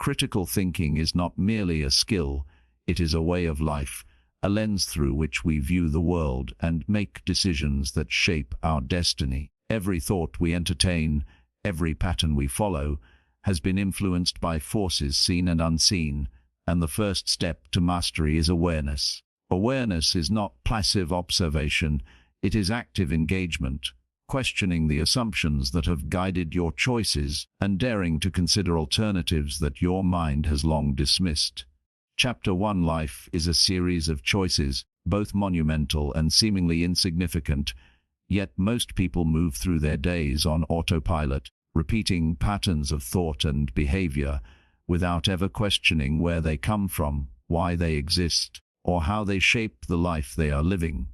Critical thinking is not merely a skill, it is a way of life, a lens through which we view the world and make decisions that shape our destiny. Every thought we entertain, every pattern we follow, has been influenced by forces seen and unseen, and the first step to mastery is awareness. Awareness is not passive observation, it is active engagement, questioning the assumptions that have guided your choices and daring to consider alternatives that your mind has long dismissed. Chapter 1: Life is a series of choices, both monumental and seemingly insignificant, yet most people move through their days on autopilot, repeating patterns of thought and behavior without ever questioning where they come from, why they exist, or how they shape the life they are living.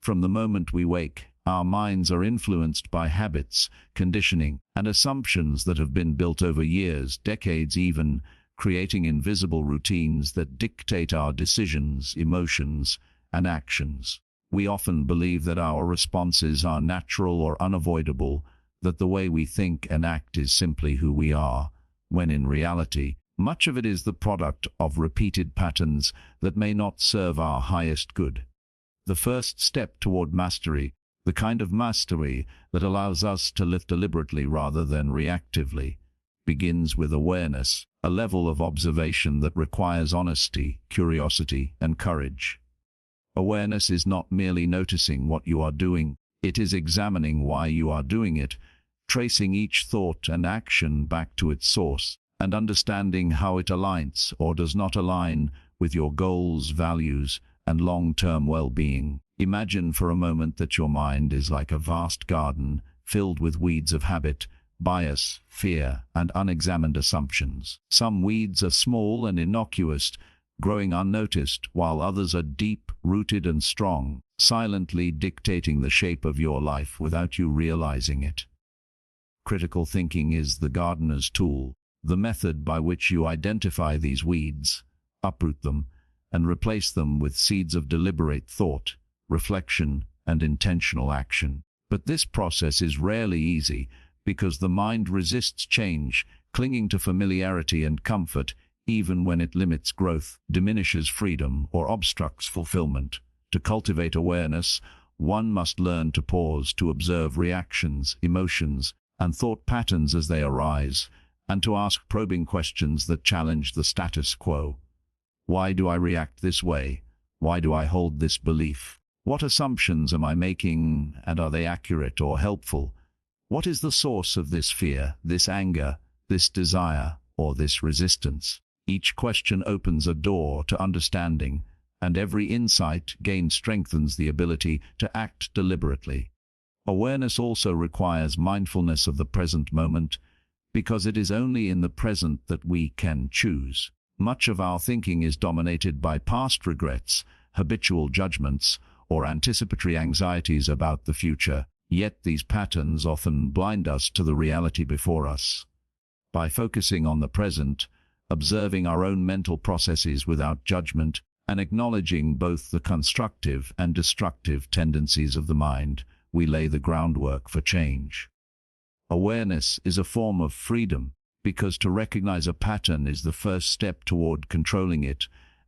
From the moment we wake, our minds are influenced by habits, conditioning, and assumptions that have been built over years, decades even, creating invisible routines that dictate our decisions, emotions, and actions. We often believe that our responses are natural or unavoidable, that the way we think and act is simply who we are, when in reality, much of it is the product of repeated patterns that may not serve our highest good. The first step toward mastery, the kind of mastery that allows us to live deliberately rather than reactively, begins with awareness, a level of observation that requires honesty, curiosity, and courage. Awareness is not merely noticing what you are doing, it is examining why you are doing it, tracing each thought and action back to its source, and understanding how it aligns or does not align with your goals, values, and long-term well-being. Imagine for a moment that your mind is like a vast garden filled with weeds of habit, bias, fear, and unexamined assumptions. Some weeds are small and innocuous, growing unnoticed, while others are deep-rooted and strong, silently dictating the shape of your life without you realizing it. Critical thinking is the gardener's tool, the method by which you identify these weeds, uproot them, and replace them with seeds of deliberate thought, reflection, and intentional action. But this process is rarely easy, because the mind resists change, clinging to familiarity and comfort, even when it limits growth, diminishes freedom, or obstructs fulfillment. To cultivate awareness, one must learn to pause, to observe reactions, emotions, and thought patterns as they arise, and to ask probing questions that challenge the status quo. Why do I react this way? Why do I hold this belief? What assumptions am I making, and are they accurate or helpful? What is the source of this fear, this anger, this desire, or this resistance? Each question opens a door to understanding, and every insight gained strengthens the ability to act deliberately. Awareness also requires mindfulness of the present moment, because it is only in the present that we can choose. Much of our thinking is dominated by past regrets, habitual judgments, or anticipatory anxieties about the future, yet these patterns often blind us to the reality before us. By focusing on the present, observing our own mental processes without judgment, and acknowledging both the constructive and destructive tendencies of the mind, we lay the groundwork for change. Awareness is a form of freedom, because to recognize a pattern is the first step toward controlling it,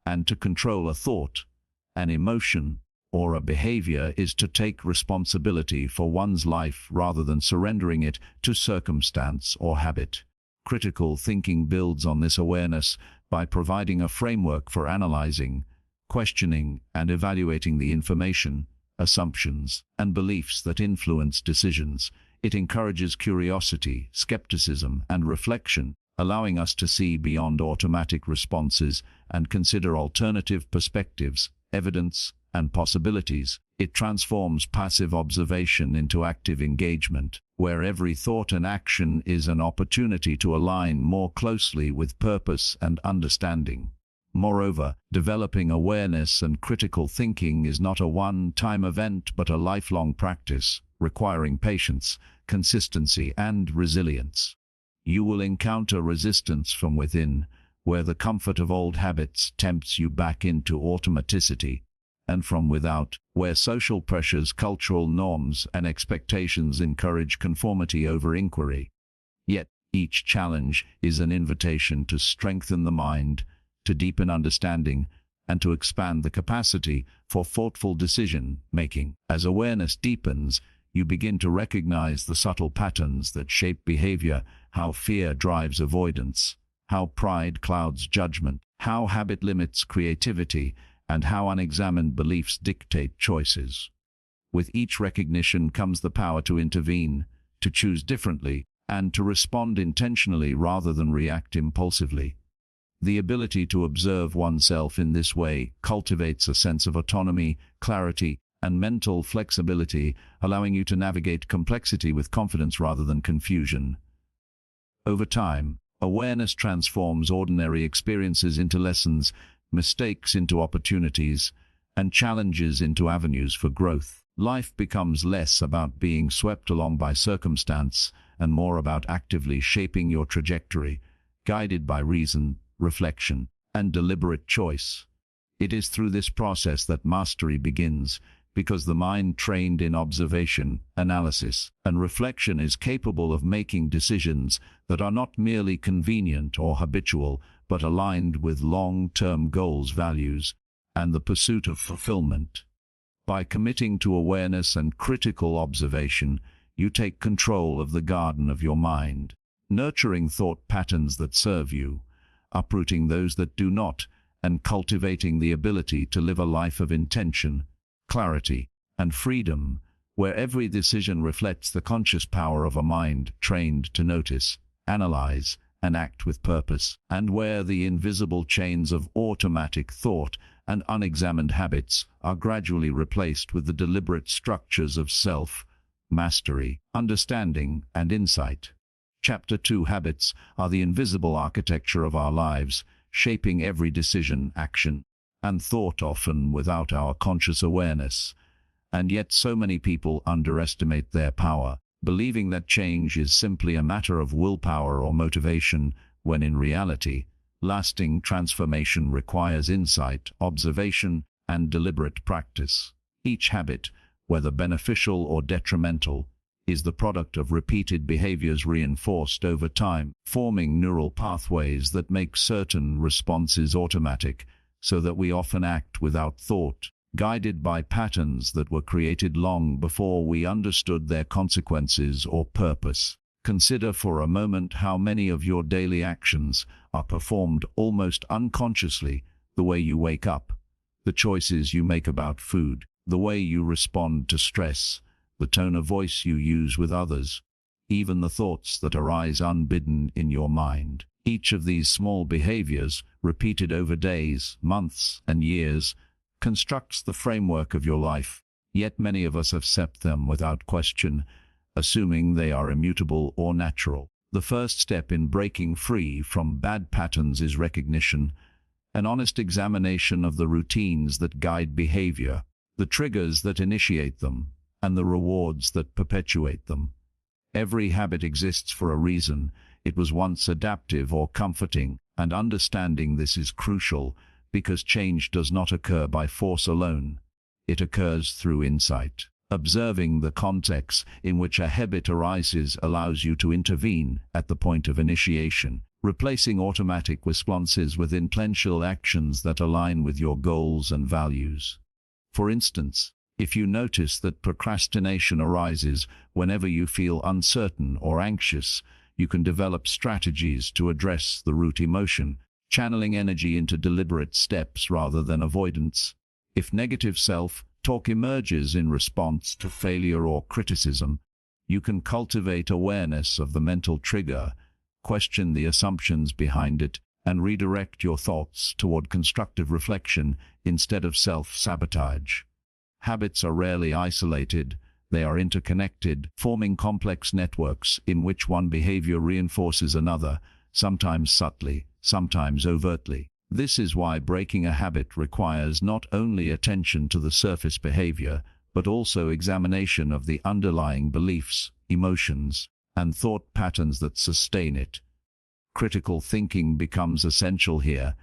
and to control a thought, an emotion, or a behavior is to take responsibility for one's life rather than surrendering it to circumstance or habit. Critical thinking builds on this awareness by providing a framework for analyzing, questioning, and evaluating the information, assumptions, and beliefs that influence decisions. It encourages curiosity, skepticism, and reflection, allowing us to see beyond automatic responses and consider alternative perspectives, evidence, and possibilities. It transforms passive observation into active engagement, where every thought and action is an opportunity to align more closely with purpose and understanding. Moreover, developing awareness and critical thinking is not a one-time event but a lifelong practice, requiring patience, consistency, and resilience. You will encounter resistance from within, where the comfort of old habits tempts you back into automaticity, and from without, where social pressures, cultural norms, and expectations encourage conformity over inquiry. Yet, Each challenge is an invitation to strengthen the mind, to deepen understanding, and to expand the capacity for thoughtful decision-making. As awareness deepens, you begin to recognize the subtle patterns that shape behavior, how fear drives avoidance, how pride clouds judgment, how habit limits creativity, and how unexamined beliefs dictate choices. With each recognition comes the power to intervene, to choose differently, and to respond intentionally rather than react impulsively. The ability to observe oneself in this way cultivates a sense of autonomy, clarity, and mental flexibility, allowing you to navigate complexity with confidence rather than confusion. Over time, awareness transforms ordinary experiences into lessons, mistakes into opportunities, and challenges into avenues for growth. Life becomes less about being swept along by circumstance and more about actively shaping your trajectory, guided by reason, reflection, and deliberate choice. It is through this process that mastery begins, because the mind trained in observation, analysis, and reflection is capable of making decisions that are not merely convenient or habitual, but aligned with long-term goals, values, and the pursuit of fulfillment. By committing to awareness and critical observation, you take control of the garden of your mind, nurturing thought patterns that serve you, uprooting those that do not, and cultivating the ability to live a life of intention, clarity, and freedom, where every decision reflects the conscious power of a mind trained to notice, analyze, and act with purpose, and where the invisible chains of automatic thought and unexamined habits are gradually replaced with the deliberate structures of self-mastery, understanding, and insight. Chapter 2: Habits are the invisible architecture of our lives, shaping every decision, action, and thought, often without our conscious awareness. And yet so many people underestimate their power, believing that change is simply a matter of willpower or motivation, when in reality, lasting transformation requires insight, observation, and deliberate practice. Each habit, whether beneficial or detrimental, is the product of repeated behaviors reinforced over time, forming neural pathways that make certain responses automatic, so that we often act without thought, guided by patterns that were created long before we understood their consequences or purpose. Consider for a moment how many of your daily actions are performed almost unconsciously: the way you wake up, the choices you make about food, the way you respond to stress, the tone of voice you use with others, even the thoughts that arise unbidden in your mind. Each of these small behaviors, repeated over days, months, and years, constructs the framework of your life, yet many of us accept them without question, assuming they are immutable or natural. The first step in breaking free from bad patterns is recognition, an honest examination of the routines that guide behavior, the triggers that initiate them, and the rewards that perpetuate them. Every habit exists for a reason. It was once adaptive or comforting, and understanding this is crucial, because change does not occur by force alone. It occurs through insight. Observing the context in which a habit arises allows you to intervene at the point of initiation, replacing automatic responses with intentional actions that align with your goals and values. For instance, if you notice that procrastination arises whenever you feel uncertain or anxious, you can develop strategies to address the root emotion, channeling energy into deliberate steps rather than avoidance. If negative self-talk emerges in response to failure or criticism, you can cultivate awareness of the mental trigger, question the assumptions behind it, and redirect your thoughts toward constructive reflection instead of self-sabotage. Habits are rarely isolated. They are interconnected, forming complex networks in which one behavior reinforces another, sometimes subtly, sometimes overtly. This is why breaking a habit requires not only attention to the surface behavior, but also examination of the underlying beliefs, emotions, and thought patterns that sustain it. Critical thinking becomes essential here,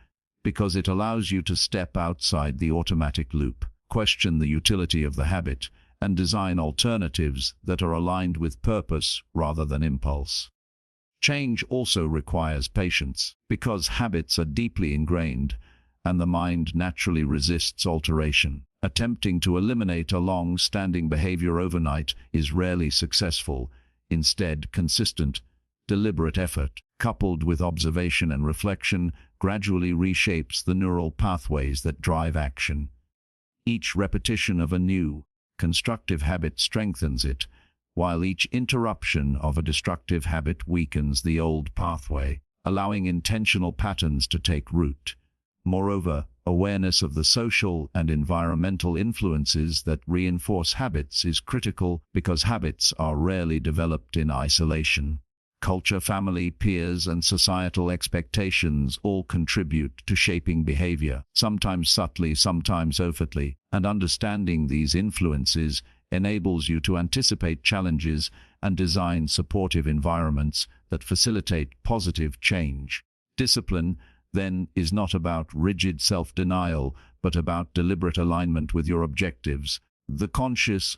because it allows you to step outside the automatic loop, question the utility of the habit, and design alternatives that are aligned with purpose rather than impulse. Change also requires patience, because habits are deeply ingrained, and the mind naturally resists alteration. Attempting to eliminate a long-standing behavior overnight is rarely successful. Instead, consistent, deliberate effort, coupled with observation and reflection, gradually reshapes the neural pathways that drive action. Each repetition of a new, constructive habit strengthens it, while each interruption of a destructive habit weakens the old pathway, allowing intentional patterns to take root. Moreover, awareness of the social and environmental influences that reinforce habits is critical, because habits are rarely developed in isolation. Culture, family, peers, and societal expectations all contribute to shaping behavior, sometimes subtly, sometimes overtly, and understanding these influences enables you to anticipate challenges and design supportive environments that facilitate positive change. Discipline, then, is not about rigid self-denial, but about deliberate alignment with your objectives, the conscious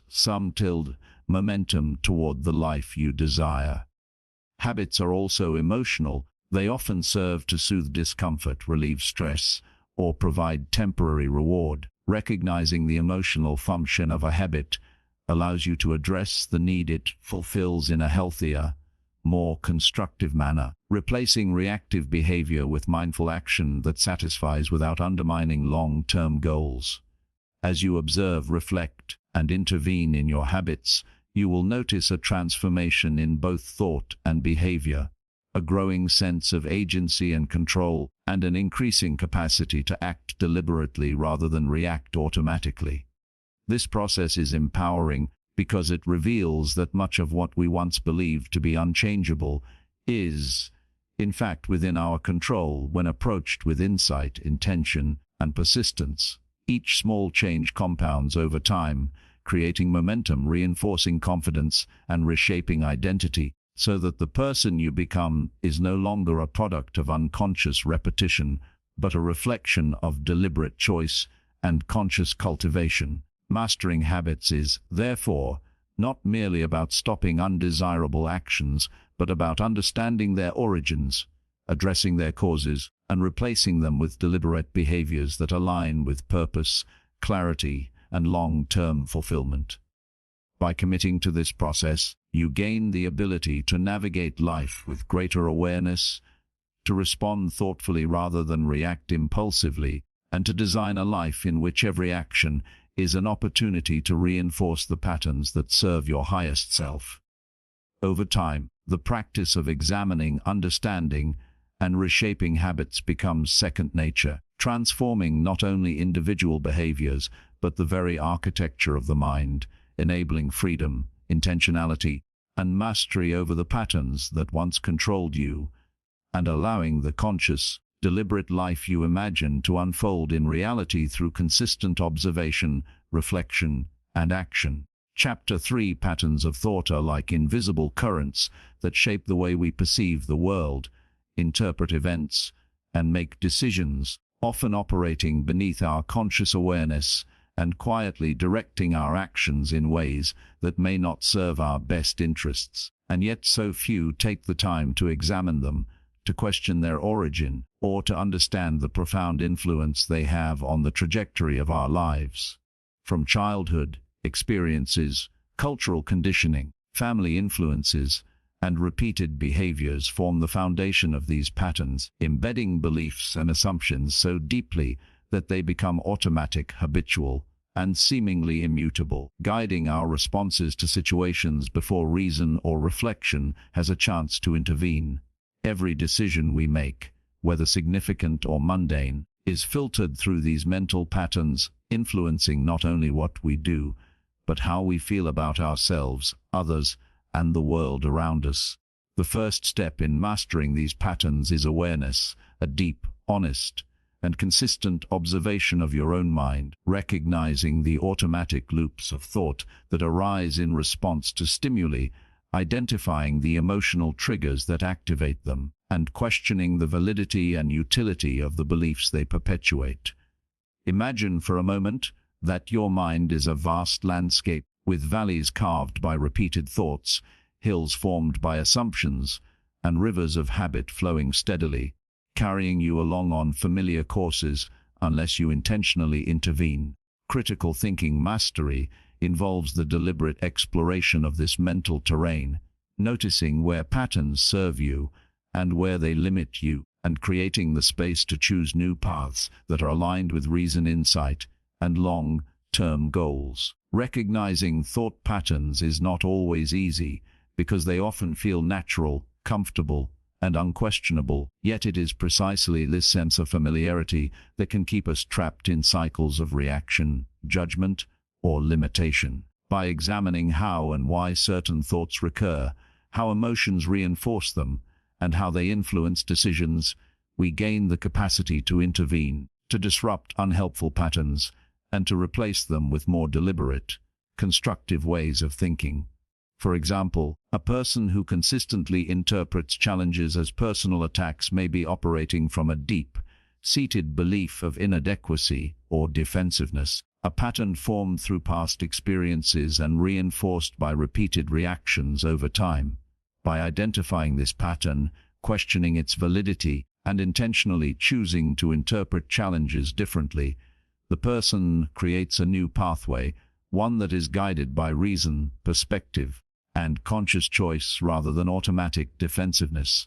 momentum toward the life you desire. Habits are also emotional. They often serve to soothe discomfort, relieve stress, or provide temporary reward. Recognizing the emotional function of a habit allows you to address the need it fulfills in a healthier, more constructive manner, replacing reactive behavior with mindful action that satisfies without undermining long-term goals. As you observe, reflect, and intervene in your habits, you will notice a transformation in both thought and behavior, a growing sense of agency and control, and an increasing capacity to act deliberately rather than react automatically. This process is empowering because it reveals that much of what we once believed to be unchangeable is, in fact, within our control when approached with insight, intention, and persistence. Each small change compounds over time, creating momentum, reinforcing confidence, and reshaping identity, so that the person you become is no longer a product of unconscious repetition, but a reflection of deliberate choice and conscious cultivation. Mastering habits is, therefore, not merely about stopping undesirable actions, but about understanding their origins, addressing their causes, and replacing them with deliberate behaviors that align with purpose, clarity, and long-term fulfillment. By committing to this process, you gain the ability to navigate life with greater awareness, to respond thoughtfully rather than react impulsively, and to design a life in which every action is an opportunity to reinforce the patterns that serve your highest self. Over time, the practice of examining, understanding, and reshaping habits becomes second nature, transforming not only individual behaviors, but the very architecture of the mind, enabling freedom, intentionality, and mastery over the patterns that once controlled you, and allowing the conscious, deliberate life you imagine to unfold in reality through consistent observation, reflection, and action. Chapter 3: Patterns of thought are like invisible currents that shape the way we perceive the world, interpret events, and make decisions, often operating beneath our conscious awareness and quietly directing our actions in ways that may not serve our best interests. And yet so few take the time to examine them, to question their origin, or to understand the profound influence they have on the trajectory of our lives. From childhood, experiences, cultural conditioning, family influences, and repeated behaviors form the foundation of these patterns, embedding beliefs and assumptions so deeply that they become automatic, habitual, and seemingly immutable, guiding our responses to situations before reason or reflection has a chance to intervene. Every decision we make, whether significant or mundane, is filtered through these mental patterns, influencing not only what we do, but how we feel about ourselves, others, and the world around us. The first step in mastering these patterns is awareness, a deep, honest, and consistent observation of your own mind, recognizing the automatic loops of thought that arise in response to stimuli, identifying the emotional triggers that activate them, and questioning the validity and utility of the beliefs they perpetuate. Imagine for a moment that your mind is a vast landscape with valleys carved by repeated thoughts, hills formed by assumptions, and rivers of habit flowing steadily, carrying you along on familiar courses unless you intentionally intervene. Critical thinking mastery involves the deliberate exploration of this mental terrain, noticing where patterns serve you and where they limit you, and creating the space to choose new paths that are aligned with reason, insight, and long-term goals. Recognizing thought patterns is not always easy because they often feel natural, comfortable, and unquestionable, yet it is precisely this sense of familiarity that can keep us trapped in cycles of reaction, judgment, or limitation. By examining how and why certain thoughts recur, how emotions reinforce them, and how they influence decisions, we gain the capacity to intervene, to disrupt unhelpful patterns, and to replace them with more deliberate, constructive ways of thinking. For example, a person who consistently interprets challenges as personal attacks may be operating from a deep-seated belief of inadequacy or defensiveness, a pattern formed through past experiences and reinforced by repeated reactions over time. By identifying this pattern, questioning its validity, and intentionally choosing to interpret challenges differently, the person creates a new pathway, one that is guided by reason, perspective, and conscious choice rather than automatic defensiveness.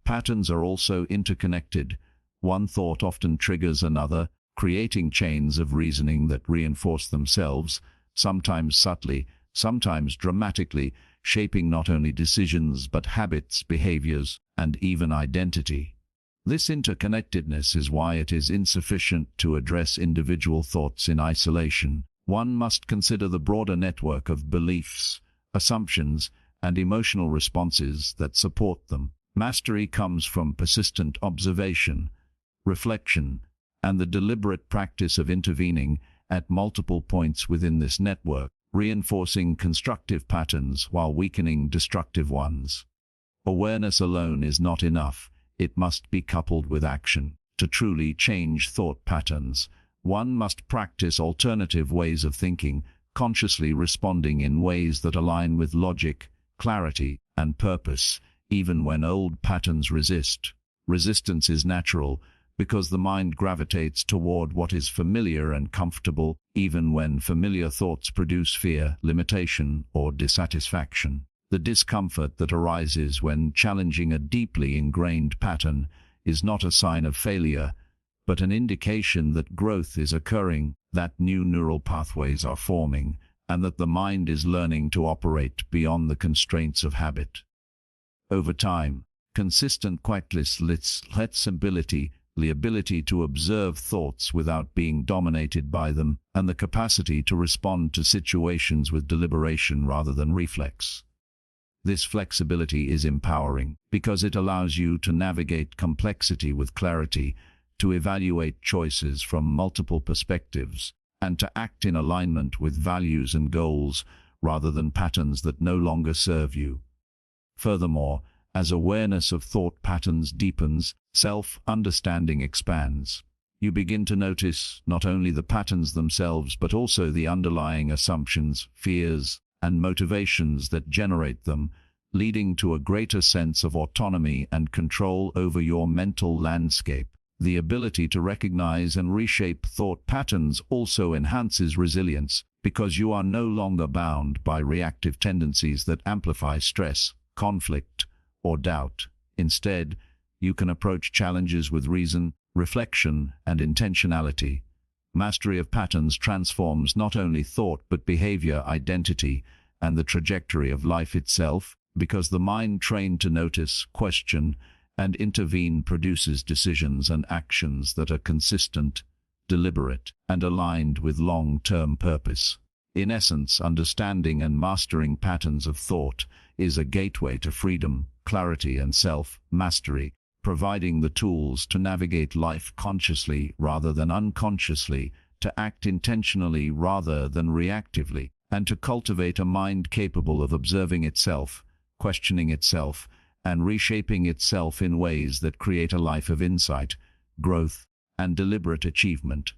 Patterns are also interconnected. One thought often triggers another, creating chains of reasoning that reinforce themselves, sometimes subtly, sometimes dramatically, shaping not only decisions but habits, behaviors, and even identity. This interconnectedness is why it is insufficient to address individual thoughts in isolation. One must consider the broader network of beliefs, assumptions, and emotional responses that support them. Mastery comes from persistent observation, reflection, and the deliberate practice of intervening at multiple points within this network, reinforcing constructive patterns while weakening destructive ones. Awareness alone is not enough. It must be coupled with action. To truly change thought patterns, one must practice alternative ways of thinking, consciously responding in ways that align with logic, clarity, and purpose, even when old patterns resist. Resistance is natural because the mind gravitates toward what is familiar and comfortable, even when familiar thoughts produce fear, limitation, or dissatisfaction. The discomfort that arises when challenging a deeply ingrained pattern is not a sign of failure, but an indication that growth is occurring, that new neural pathways are forming, and that the mind is learning to operate beyond the constraints of habit. Over time, consistent flexibility, the ability to observe thoughts without being dominated by them, and the capacity to respond to situations with deliberation rather than reflex. This flexibility is empowering because it allows you to navigate complexity with clarity, to evaluate choices from multiple perspectives, and to act in alignment with values and goals rather than patterns that no longer serve you. Furthermore, as awareness of thought patterns deepens, self-understanding expands. You begin to notice not only the patterns themselves but also the underlying assumptions, fears, and motivations that generate them, leading to a greater sense of autonomy and control over your mental landscape. The ability to recognize and reshape thought patterns also enhances resilience because you are no longer bound by reactive tendencies that amplify stress, conflict, or doubt. Instead, you can approach challenges with reason, reflection, and intentionality. Mastery of patterns transforms not only thought but behavior, identity, and the trajectory of life itself, because the mind trained to notice, question, and intervene produces decisions and actions that are consistent, deliberate, and aligned with long-term purpose. In essence, understanding and mastering patterns of thought is a gateway to freedom, clarity, and self-mastery, providing the tools to navigate life consciously rather than unconsciously, to act intentionally rather than reactively, and to cultivate a mind capable of observing itself, questioning itself, and reshaping itself in ways that create a life of insight, growth, and deliberate achievement,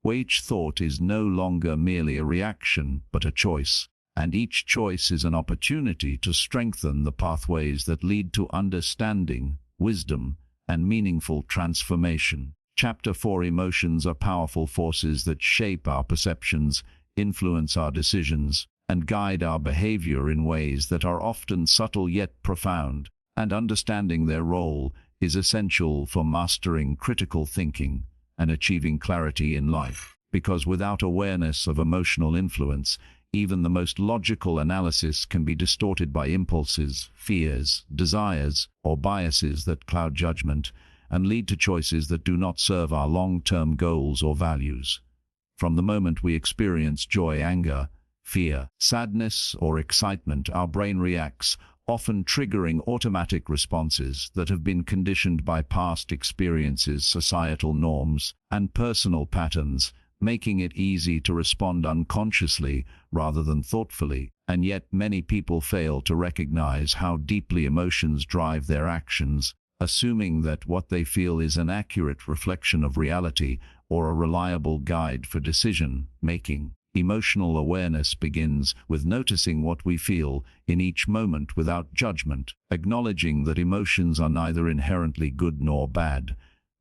where each thought is no longer merely a reaction but a choice, and each choice is an opportunity to strengthen the pathways that lead to understanding, wisdom, and meaningful transformation. Chapter 4: Emotions are powerful forces that shape our perceptions, influence our decisions, and guide our behavior in ways that are often subtle yet profound, and understanding their role is essential for mastering critical thinking and achieving clarity in life. Because without awareness of emotional influence, even the most logical analysis can be distorted by impulses, fears, desires, or biases that cloud judgment and lead to choices that do not serve our long-term goals or values. From the moment we experience joy, anger, fear, sadness, or excitement, our brain reacts, often triggering automatic responses that have been conditioned by past experiences, societal norms, and personal patterns, making it easy to respond unconsciously rather than thoughtfully. And yet many people fail to recognize how deeply emotions drive their actions, assuming that what they feel is an accurate reflection of reality or a reliable guide for decision-making. Emotional awareness begins with noticing what we feel in each moment without judgment, acknowledging that emotions are neither inherently good nor bad,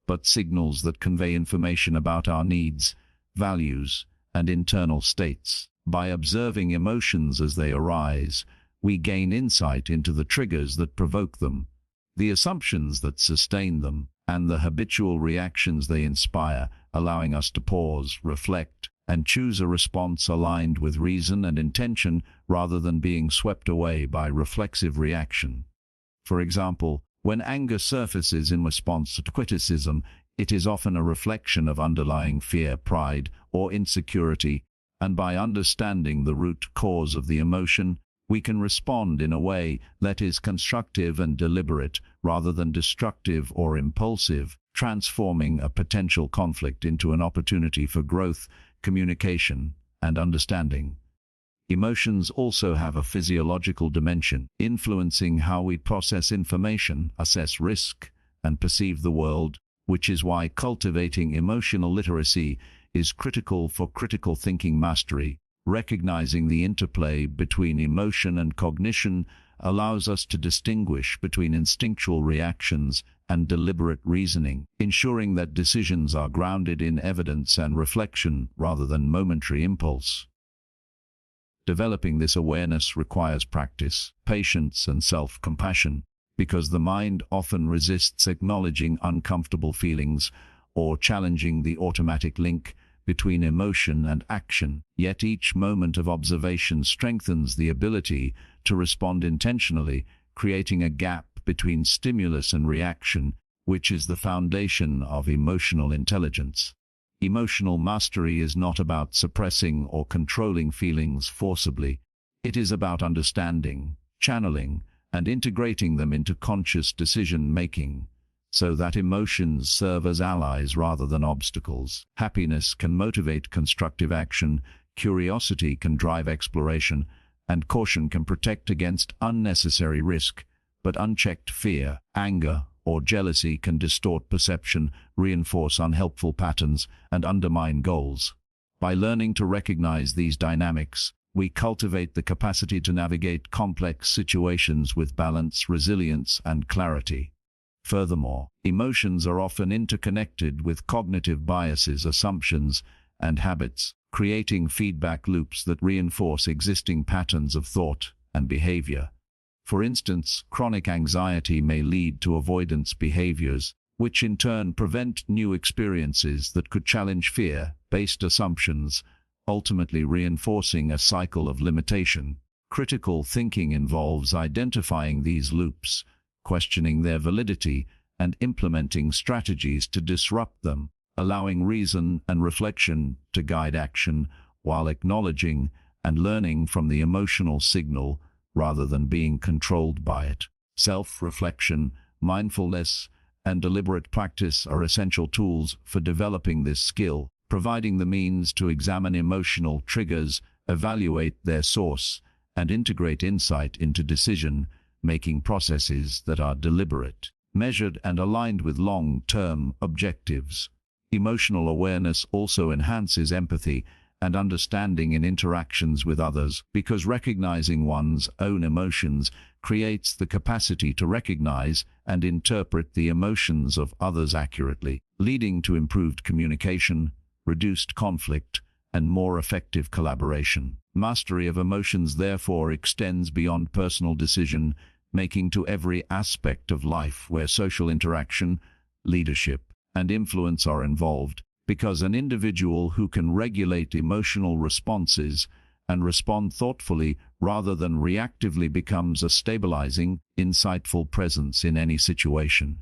but signals that convey information about our needs, values, and internal states. By observing emotions as they arise, we gain insight into the triggers that provoke them, the assumptions that sustain them, and the habitual reactions they inspire, allowing us to pause, reflect, and choose a response aligned with reason and intention rather than being swept away by reflexive reaction. For example, when anger surfaces in response to criticism, it is often a reflection of underlying fear, pride, or insecurity, and by understanding the root cause of the emotion, we can respond in a way that is constructive and deliberate rather than destructive or impulsive, transforming a potential conflict into an opportunity for growth, communication, and understanding. Emotions also have a physiological dimension, influencing how we process information, assess risk, and perceive the world, which is why cultivating emotional literacy is critical for critical thinking mastery. Recognizing the interplay between emotion and cognition allows us to distinguish between instinctual reactions and deliberate reasoning, ensuring that decisions are grounded in evidence and reflection rather than momentary impulse. Developing this awareness requires practice, patience, and self-compassion, because the mind often resists acknowledging uncomfortable feelings or challenging the automatic link between emotion and action. Yet each moment of observation strengthens the ability to respond intentionally, creating a gap between stimulus and reaction, which is the foundation of emotional intelligence. Emotional mastery is not about suppressing or controlling feelings forcibly. It is about understanding, channeling, and integrating them into conscious decision-making, so that emotions serve as allies rather than obstacles. Happiness can motivate constructive action, curiosity can drive exploration, and caution can protect against unnecessary risk. But unchecked fear, anger, or jealousy can distort perception, reinforce unhelpful patterns, and undermine goals. By learning to recognize these dynamics, we cultivate the capacity to navigate complex situations with balance, resilience, and clarity. Furthermore, emotions are often interconnected with cognitive biases, assumptions, and habits, creating feedback loops that reinforce existing patterns of thought and behavior. For instance, chronic anxiety may lead to avoidance behaviors, which in turn prevent new experiences that could challenge fear-based assumptions, ultimately reinforcing a cycle of limitation. Critical thinking involves identifying these loops, questioning their validity, and implementing strategies to disrupt them, allowing reason and reflection to guide action while acknowledging and learning from the emotional signal rather than being controlled by it. Self-reflection, mindfulness, and deliberate practice are essential tools for developing this skill, providing the means to examine emotional triggers, evaluate their source, and integrate insight into decision-making processes that are deliberate, measured, and aligned with long-term objectives. Emotional awareness also enhances empathy and understanding in interactions with others, because recognizing one's own emotions creates the capacity to recognize and interpret the emotions of others accurately, leading to improved communication, reduced conflict, and more effective collaboration. Mastery of emotions therefore extends beyond personal decision-making to every aspect of life where social interaction, leadership, and influence are involved, because an individual who can regulate emotional responses and respond thoughtfully rather than reactively becomes a stabilizing, insightful presence in any situation.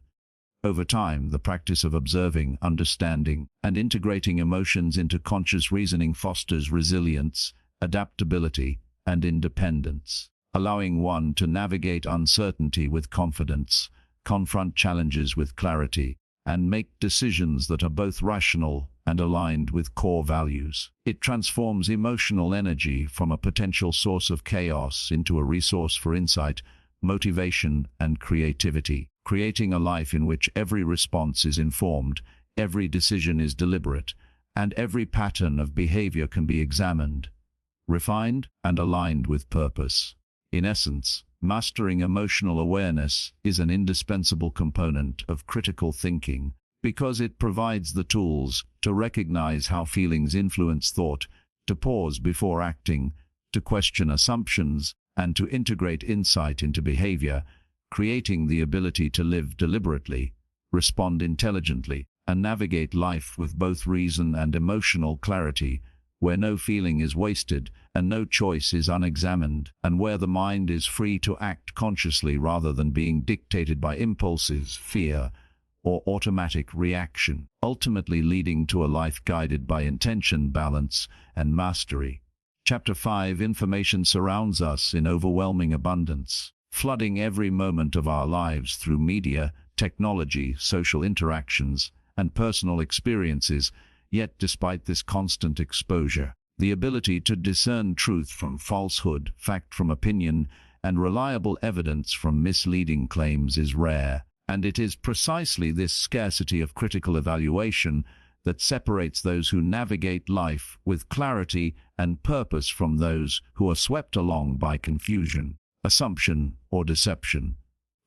Over time, the practice of observing, understanding, and integrating emotions into conscious reasoning fosters resilience, adaptability, and independence, allowing one to navigate uncertainty with confidence, confront challenges with clarity, and make decisions that are both rational and aligned with core values. It transforms emotional energy from a potential source of chaos into a resource for insight, motivation, and creativity, creating a life in which every response is informed, every decision is deliberate, and every pattern of behavior can be examined, refined, and aligned with purpose. In essence, mastering emotional awareness is an indispensable component of critical thinking because it provides the tools to recognize how feelings influence thought, to pause before acting, to question assumptions, and to integrate insight into behavior, creating the ability to live deliberately, respond intelligently, and navigate life with both reason and emotional clarity, where no feeling is wasted and no choice is unexamined, and where the mind is free to act consciously rather than being dictated by impulses, fear, or automatic reaction, ultimately leading to a life guided by intention, balance, and mastery. Chapter 5. Information surrounds us in overwhelming abundance, flooding every moment of our lives through media, technology, social interactions, and personal experiences. Yet despite this constant exposure, the ability to discern truth from falsehood, fact from opinion, and reliable evidence from misleading claims is rare, and it is precisely this scarcity of critical evaluation that separates those who navigate life with clarity and purpose from those who are swept along by confusion, assumption, or deception.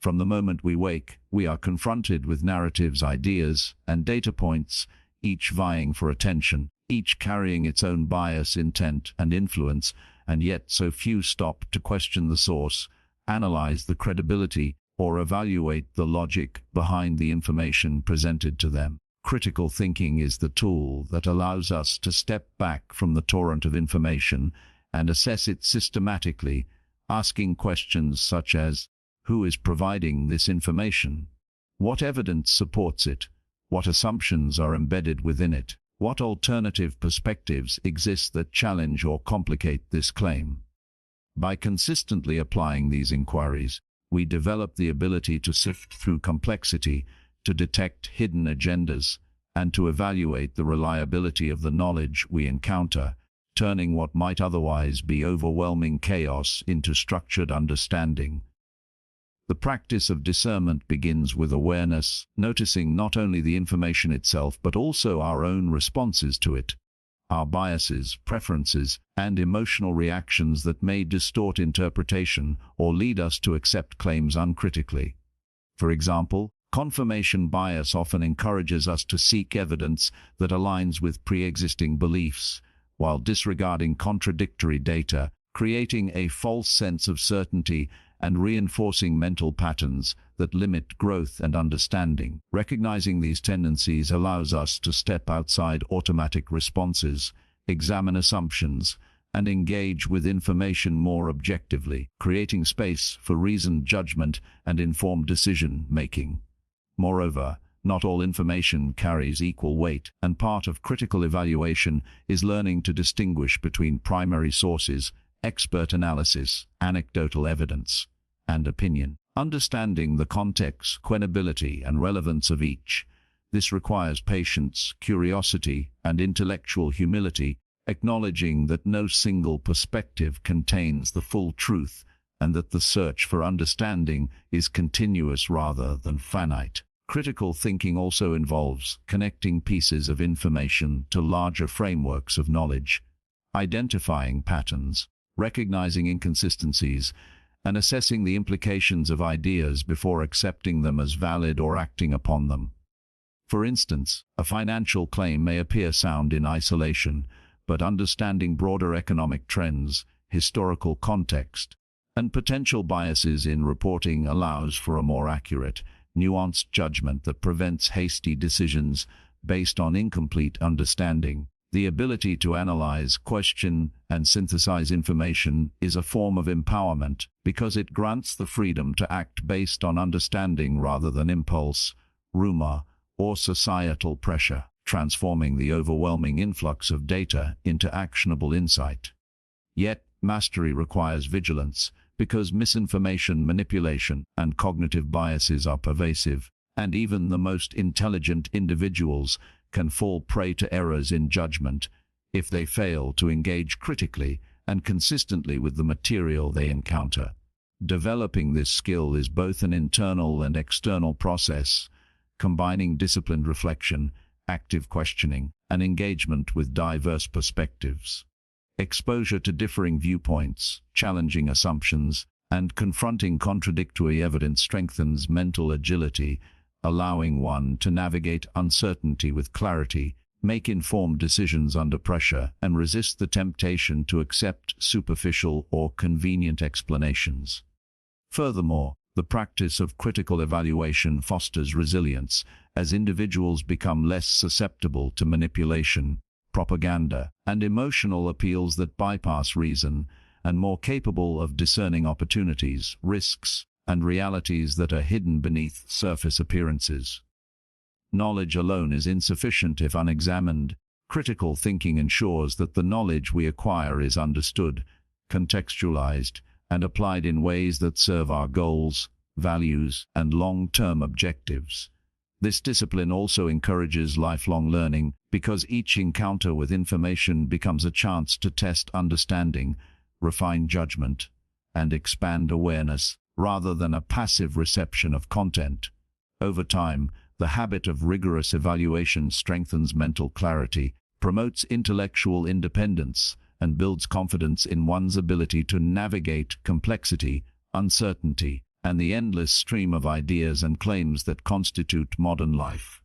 From the moment we wake, we are confronted with narratives, ideas, and data points, each vying for attention, each carrying its own bias, intent, and influence, and yet so few stop to question the source, analyze the credibility, or evaluate the logic behind the information presented to them. Critical thinking is the tool that allows us to step back from the torrent of information and assess it systematically, asking questions such as, who is providing this information? What evidence supports it? What assumptions are embedded within it? What alternative perspectives exist that challenge or complicate this claim? By consistently applying these inquiries, we develop the ability to sift through complexity, to detect hidden agendas, and to evaluate the reliability of the knowledge we encounter, turning what might otherwise be overwhelming chaos into structured understanding. The practice of discernment begins with awareness, noticing not only the information itself but also our own responses to it, our biases, preferences, and emotional reactions that may distort interpretation or lead us to accept claims uncritically. For example, confirmation bias often encourages us to seek evidence that aligns with pre-existing beliefs, while disregarding contradictory data, creating a false sense of certainty and reinforcing mental patterns that limit growth and understanding. Recognizing these tendencies allows us to step outside automatic responses, examine assumptions, and engage with information more objectively, creating space for reasoned judgment and informed decision-making. Moreover, not all information carries equal weight, and part of critical evaluation is learning to distinguish between primary sources, expert analysis, anecdotal evidence, and opinion. Understanding the context, credibility, and relevance of each. This requires patience, curiosity, and intellectual humility, acknowledging that no single perspective contains the full truth, and that the search for understanding is continuous rather than finite. Critical thinking also involves connecting pieces of information to larger frameworks of knowledge, identifying patterns, recognizing inconsistencies, and assessing the implications of ideas before accepting them as valid or acting upon them. For instance, a financial claim may appear sound in isolation, but understanding broader economic trends, historical context, and potential biases in reporting allows for a more accurate, nuanced judgment that prevents hasty decisions based on incomplete understanding. The ability to analyze, question, and synthesize information is a form of empowerment because it grants the freedom to act based on understanding rather than impulse, rumor, or societal pressure, transforming the overwhelming influx of data into actionable insight. Yet, mastery requires vigilance because misinformation, manipulation, and cognitive biases are pervasive, and even the most intelligent individuals can fall prey to errors in judgment if they fail to engage critically and consistently with the material they encounter. Developing this skill is both an internal and external process, combining disciplined reflection, active questioning, and engagement with diverse perspectives. Exposure to differing viewpoints, challenging assumptions, and confronting contradictory evidence strengthens mental agility, allowing one to navigate uncertainty with clarity, make informed decisions under pressure, and resist the temptation to accept superficial or convenient explanations. Furthermore, the practice of critical evaluation fosters resilience as individuals become less susceptible to manipulation, propaganda, and emotional appeals that bypass reason, and more capable of discerning opportunities, risks, and realities that are hidden beneath surface appearances. Knowledge alone is insufficient if unexamined. Critical thinking ensures that the knowledge we acquire is understood, contextualized, and applied in ways that serve our goals, values, and long-term objectives. This discipline also encourages lifelong learning because each encounter with information becomes a chance to test understanding, refine judgment, and expand awareness, rather than a passive reception of content. Over time, the habit of rigorous evaluation strengthens mental clarity, promotes intellectual independence, and builds confidence in one's ability to navigate complexity, uncertainty, and the endless stream of ideas and claims that constitute modern life.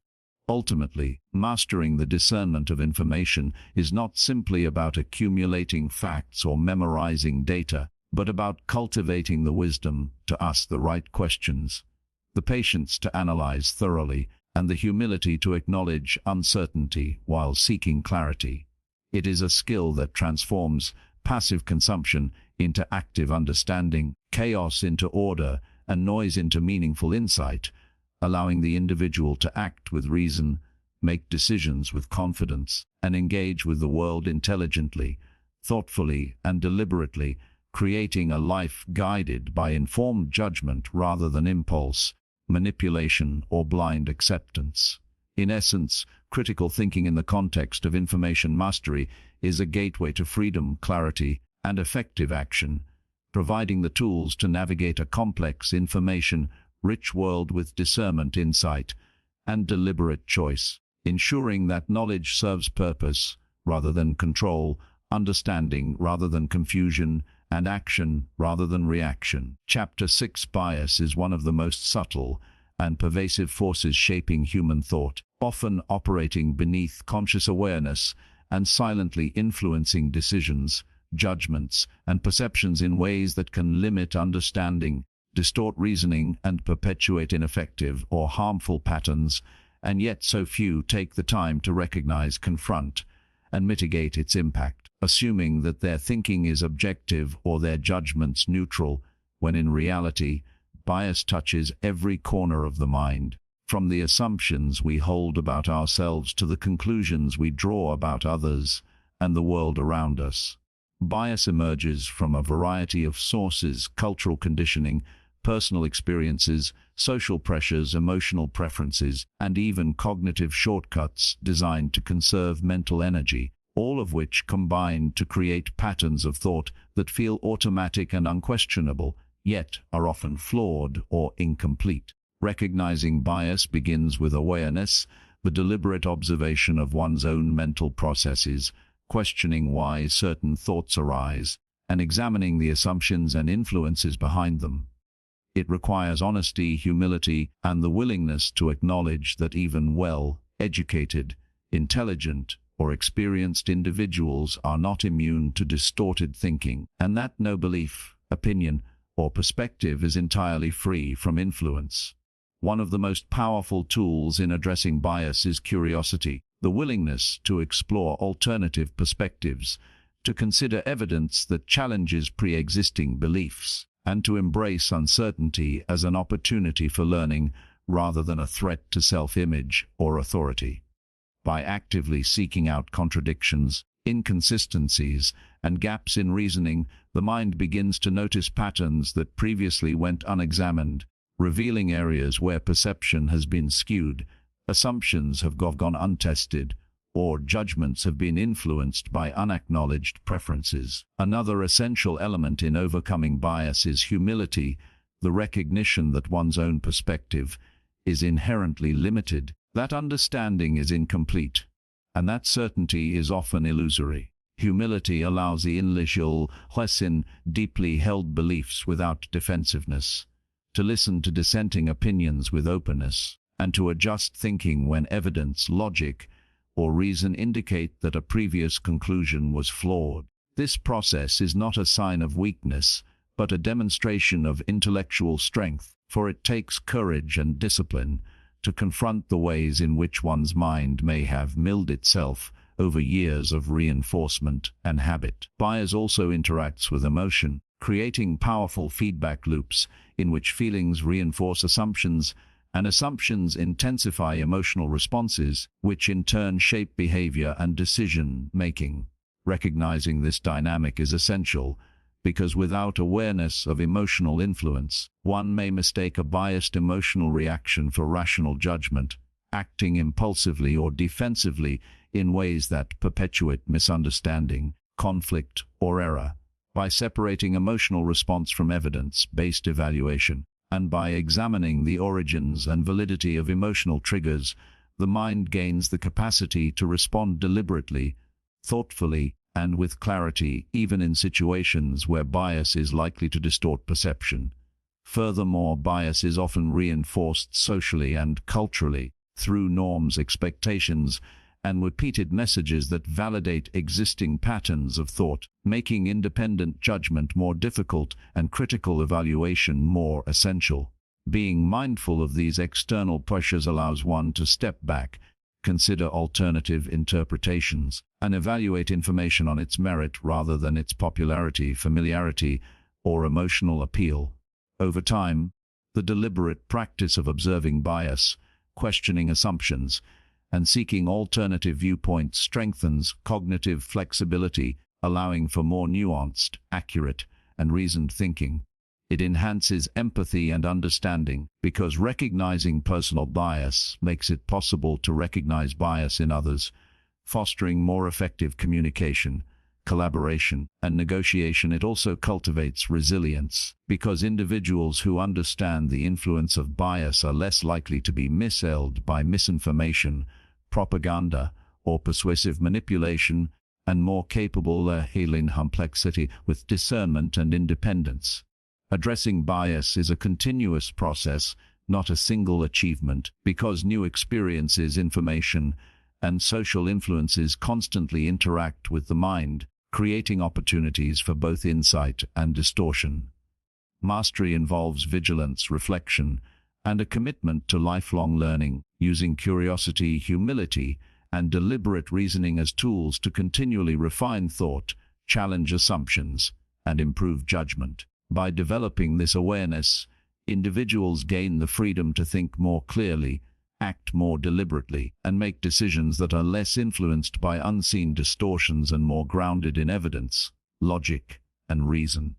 Ultimately, mastering the discernment of information is not simply about accumulating facts or memorizing data, but about cultivating the wisdom to ask the right questions, the patience to analyze thoroughly, and the humility to acknowledge uncertainty while seeking clarity. It is a skill that transforms passive consumption into active understanding, chaos into order, and noise into meaningful insight, allowing the individual to act with reason, make decisions with confidence, and engage with the world intelligently, thoughtfully, and deliberately, creating a life guided by informed judgment rather than impulse, manipulation, or blind acceptance. In essence, critical thinking in the context of information mastery is a gateway to freedom, clarity, and effective action, providing the tools to navigate a complex, information-rich world with discernment, insight, and deliberate choice, ensuring that knowledge serves purpose rather than control, understanding rather than confusion, and action rather than reaction. Chapter 6: Bias is one of the most subtle and pervasive forces shaping human thought, often operating beneath conscious awareness and silently influencing decisions, judgments, and perceptions in ways that can limit understanding, distort reasoning, and perpetuate ineffective or harmful patterns, and yet so few take the time to recognize, confront, and mitigate its impact, assuming that their thinking is objective or their judgments neutral, when in reality, bias touches every corner of the mind, from the assumptions we hold about ourselves to the conclusions we draw about others and the world around us. Bias emerges from a variety of sources: cultural conditioning, personal experiences, social pressures, emotional preferences, and even cognitive shortcuts designed to conserve mental energy, all of which combine to create patterns of thought that feel automatic and unquestionable, yet are often flawed or incomplete. Recognizing bias begins with awareness, the deliberate observation of one's own mental processes, questioning why certain thoughts arise, and examining the assumptions and influences behind them. It requires honesty, humility, and the willingness to acknowledge that even well-educated, intelligent, or experienced individuals are not immune to distorted thinking, and that no belief, opinion, or perspective is entirely free from influence. One of the most powerful tools in addressing bias is curiosity, the willingness to explore alternative perspectives, to consider evidence that challenges pre-existing beliefs, and to embrace uncertainty as an opportunity for learning rather than a threat to self-image or authority. By actively seeking out contradictions, inconsistencies, and gaps in reasoning, the mind begins to notice patterns that previously went unexamined, revealing areas where perception has been skewed, assumptions have gone untested, or judgments have been influenced by unacknowledged preferences. Another essential element in overcoming bias is humility, the recognition that one's own perspective is inherently limited, that understanding is incomplete, and that certainty is often illusory. Humility allows the initial lesson deeply held beliefs without defensiveness, to listen to dissenting opinions with openness, and to adjust thinking when evidence, logic, or reason indicate that a previous conclusion was flawed. This process is not a sign of weakness, but a demonstration of intellectual strength, for it takes courage and discipline to confront the ways in which one's mind may have milled itself over years of reinforcement and habit. Bias also interacts with emotion, creating powerful feedback loops in which feelings reinforce assumptions, and assumptions intensify emotional responses, which in turn shape behavior and decision-making. Recognizing this dynamic is essential, because without awareness of emotional influence, one may mistake a biased emotional reaction for rational judgment, acting impulsively or defensively in ways that perpetuate misunderstanding, conflict, or error. By separating emotional response from evidence-based evaluation, and by examining the origins and validity of emotional triggers, the mind gains the capacity to respond deliberately, thoughtfully, and with clarity, even in situations where bias is likely to distort perception. Furthermore, bias is often reinforced socially and culturally through norms, expectations, and repeated messages that validate existing patterns of thought, making independent judgment more difficult and critical evaluation more essential. Being mindful of these external pressures allows one to step back, consider alternative interpretations, and evaluate information on its merit rather than its popularity, familiarity, or emotional appeal. Over time, the deliberate practice of observing bias, questioning assumptions, and seeking alternative viewpoints strengthens cognitive flexibility, allowing for more nuanced, accurate, and reasoned thinking. It enhances empathy and understanding, because recognizing personal bias makes it possible to recognize bias in others, fostering more effective communication, collaboration, and negotiation. It also cultivates resilience, because individuals who understand the influence of bias are less likely to be misled by misinformation, propaganda, or persuasive manipulation, and more capable of handling complexity with discernment and independence. Addressing bias is a continuous process, not a single achievement, because new experiences, information, and social influences constantly interact with the mind, creating opportunities for both insight and distortion. Mastery involves vigilance, reflection, and a commitment to lifelong learning, using curiosity, humility, and deliberate reasoning as tools to continually refine thought, challenge assumptions, and improve judgment. By developing this awareness, individuals gain the freedom to think more clearly, act more deliberately, and make decisions that are less influenced by unseen distortions and more grounded in evidence, logic, and reason.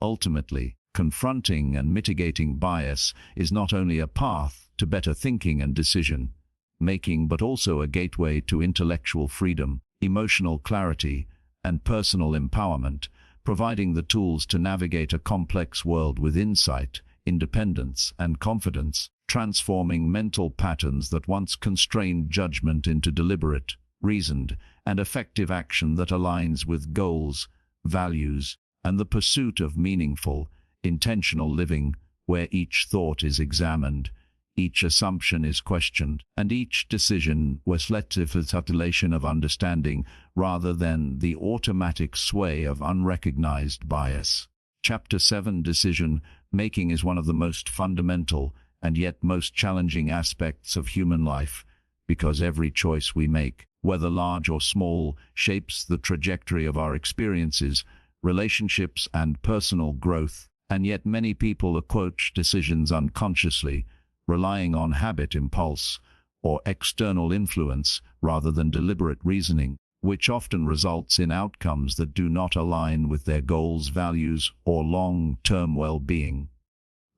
Ultimately, confronting and mitigating bias is not only a path to better thinking and decision-making, but also a gateway to intellectual freedom, emotional clarity, and personal empowerment, providing the tools to navigate a complex world with insight, independence, and confidence, transforming mental patterns that once constrained judgment into deliberate, reasoned, and effective action that aligns with goals, values, and the pursuit of meaningful, intentional living, where each thought is examined, each assumption is questioned, and each decision was led to facilitation of understanding rather than the automatic sway of unrecognized bias. Chapter 7: Decision Making is one of the most fundamental and yet most challenging aspects of human life, because every choice we make, whether large or small, shapes the trajectory of our experiences, relationships, and personal growth. And yet many people approach decisions unconsciously, relying on habit, impulse, or external influence rather than deliberate reasoning, which often results in outcomes that do not align with their goals, values, or long-term well-being.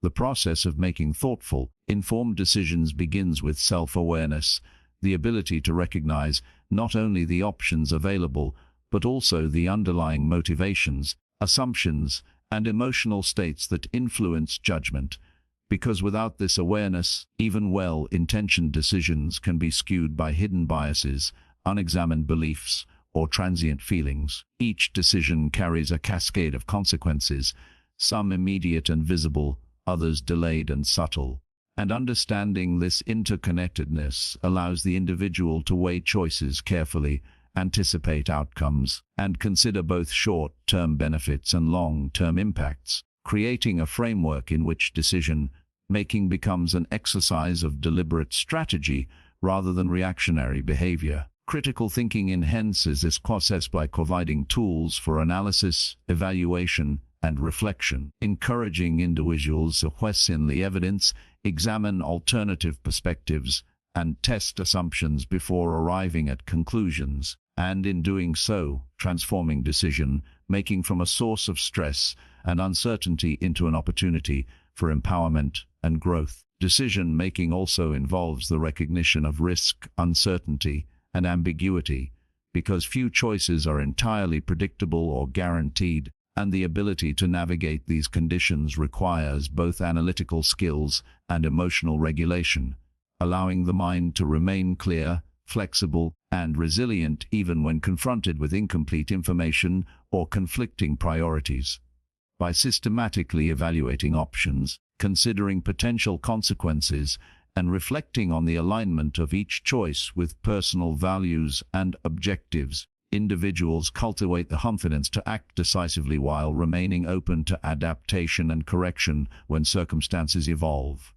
The process of making thoughtful, informed decisions begins with self-awareness, the ability to recognize not only the options available, but also the underlying motivations, assumptions, and emotional states that influence judgment. Because without this awareness, even well-intentioned decisions can be skewed by hidden biases, unexamined beliefs, or transient feelings. Each decision carries a cascade of consequences, some immediate and visible, others delayed and subtle. And understanding this interconnectedness allows the individual to weigh choices carefully, anticipate outcomes, and consider both short-term benefits and long-term impacts, creating a framework in which decision-making becomes an exercise of deliberate strategy rather than reactionary behavior. Critical thinking enhances this process by providing tools for analysis, evaluation, and reflection, encouraging individuals to question the evidence, examine alternative perspectives, and test assumptions before arriving at conclusions, and in doing so, transforming decision-making from a source of stress and uncertainty into an opportunity for empowerment and growth. Decision-making also involves the recognition of risk, uncertainty, and ambiguity, because few choices are entirely predictable or guaranteed, and the ability to navigate these conditions requires both analytical skills and emotional regulation, allowing the mind to remain clear, flexible, and resilient even when confronted with incomplete information or conflicting priorities. By systematically evaluating options, considering potential consequences, and reflecting on the alignment of each choice with personal values and objectives, individuals cultivate the confidence to act decisively while remaining open to adaptation and correction when circumstances evolve.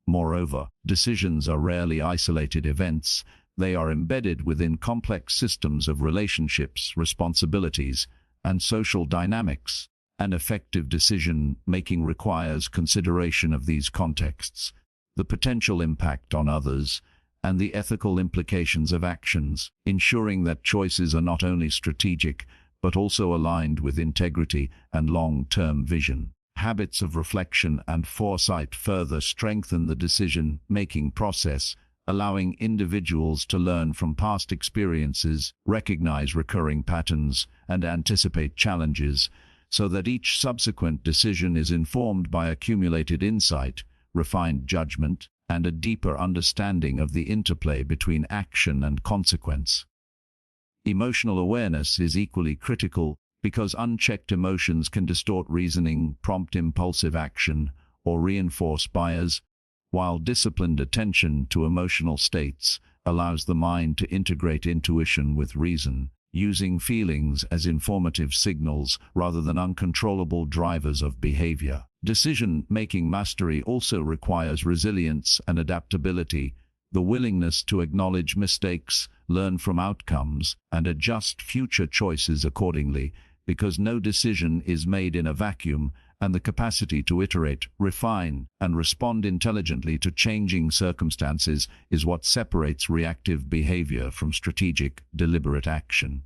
Moreover, decisions are rarely isolated events. They are embedded within complex systems of relationships, responsibilities, and social dynamics, and effective decision-making requires consideration of these contexts, the potential impact on others, and the ethical implications of actions, ensuring that choices are not only strategic, but also aligned with integrity and long-term vision. Habits of reflection and foresight further strengthen the decision-making process, allowing individuals to learn from past experiences, recognize recurring patterns, and anticipate challenges, so that each subsequent decision is informed by accumulated insight, refined judgment, and a deeper understanding of the interplay between action and consequence. Emotional awareness is equally critical, because unchecked emotions can distort reasoning, prompt impulsive action, or reinforce bias, while disciplined attention to emotional states allows the mind to integrate intuition with reason, using feelings as informative signals rather than uncontrollable drivers of behavior. Decision-making mastery also requires resilience and adaptability, the willingness to acknowledge mistakes, learn from outcomes, and adjust future choices accordingly, because no decision is made in a vacuum, and the capacity to iterate, refine, and respond intelligently to changing circumstances is what separates reactive behavior from strategic, deliberate action.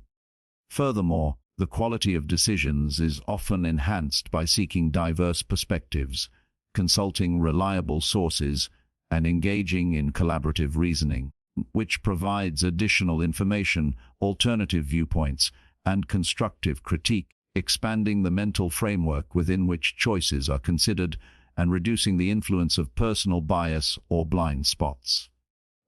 Furthermore, the quality of decisions is often enhanced by seeking diverse perspectives, consulting reliable sources, and engaging in collaborative reasoning, which provides additional information, alternative viewpoints, and constructive critique, expanding the mental framework within which choices are considered and reducing the influence of personal bias or blind spots.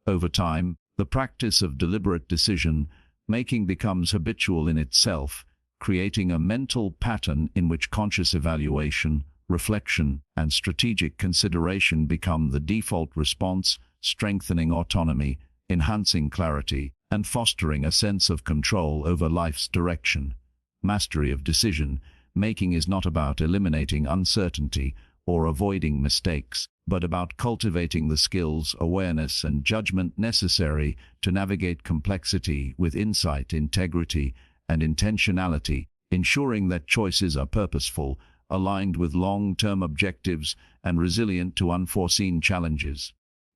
Over time, The practice of deliberate decision-making becomes habitual in itself, creating a mental pattern in which conscious evaluation, reflection, and strategic consideration become the default response, strengthening autonomy, enhancing clarity, and fostering a sense of control over life's direction. Mastery of decision-making is not about eliminating uncertainty or avoiding mistakes, but about cultivating the skills, awareness, and judgment necessary to navigate complexity with insight, integrity, and intentionality, ensuring that choices are purposeful, aligned with long-term objectives, and resilient to unforeseen challenges.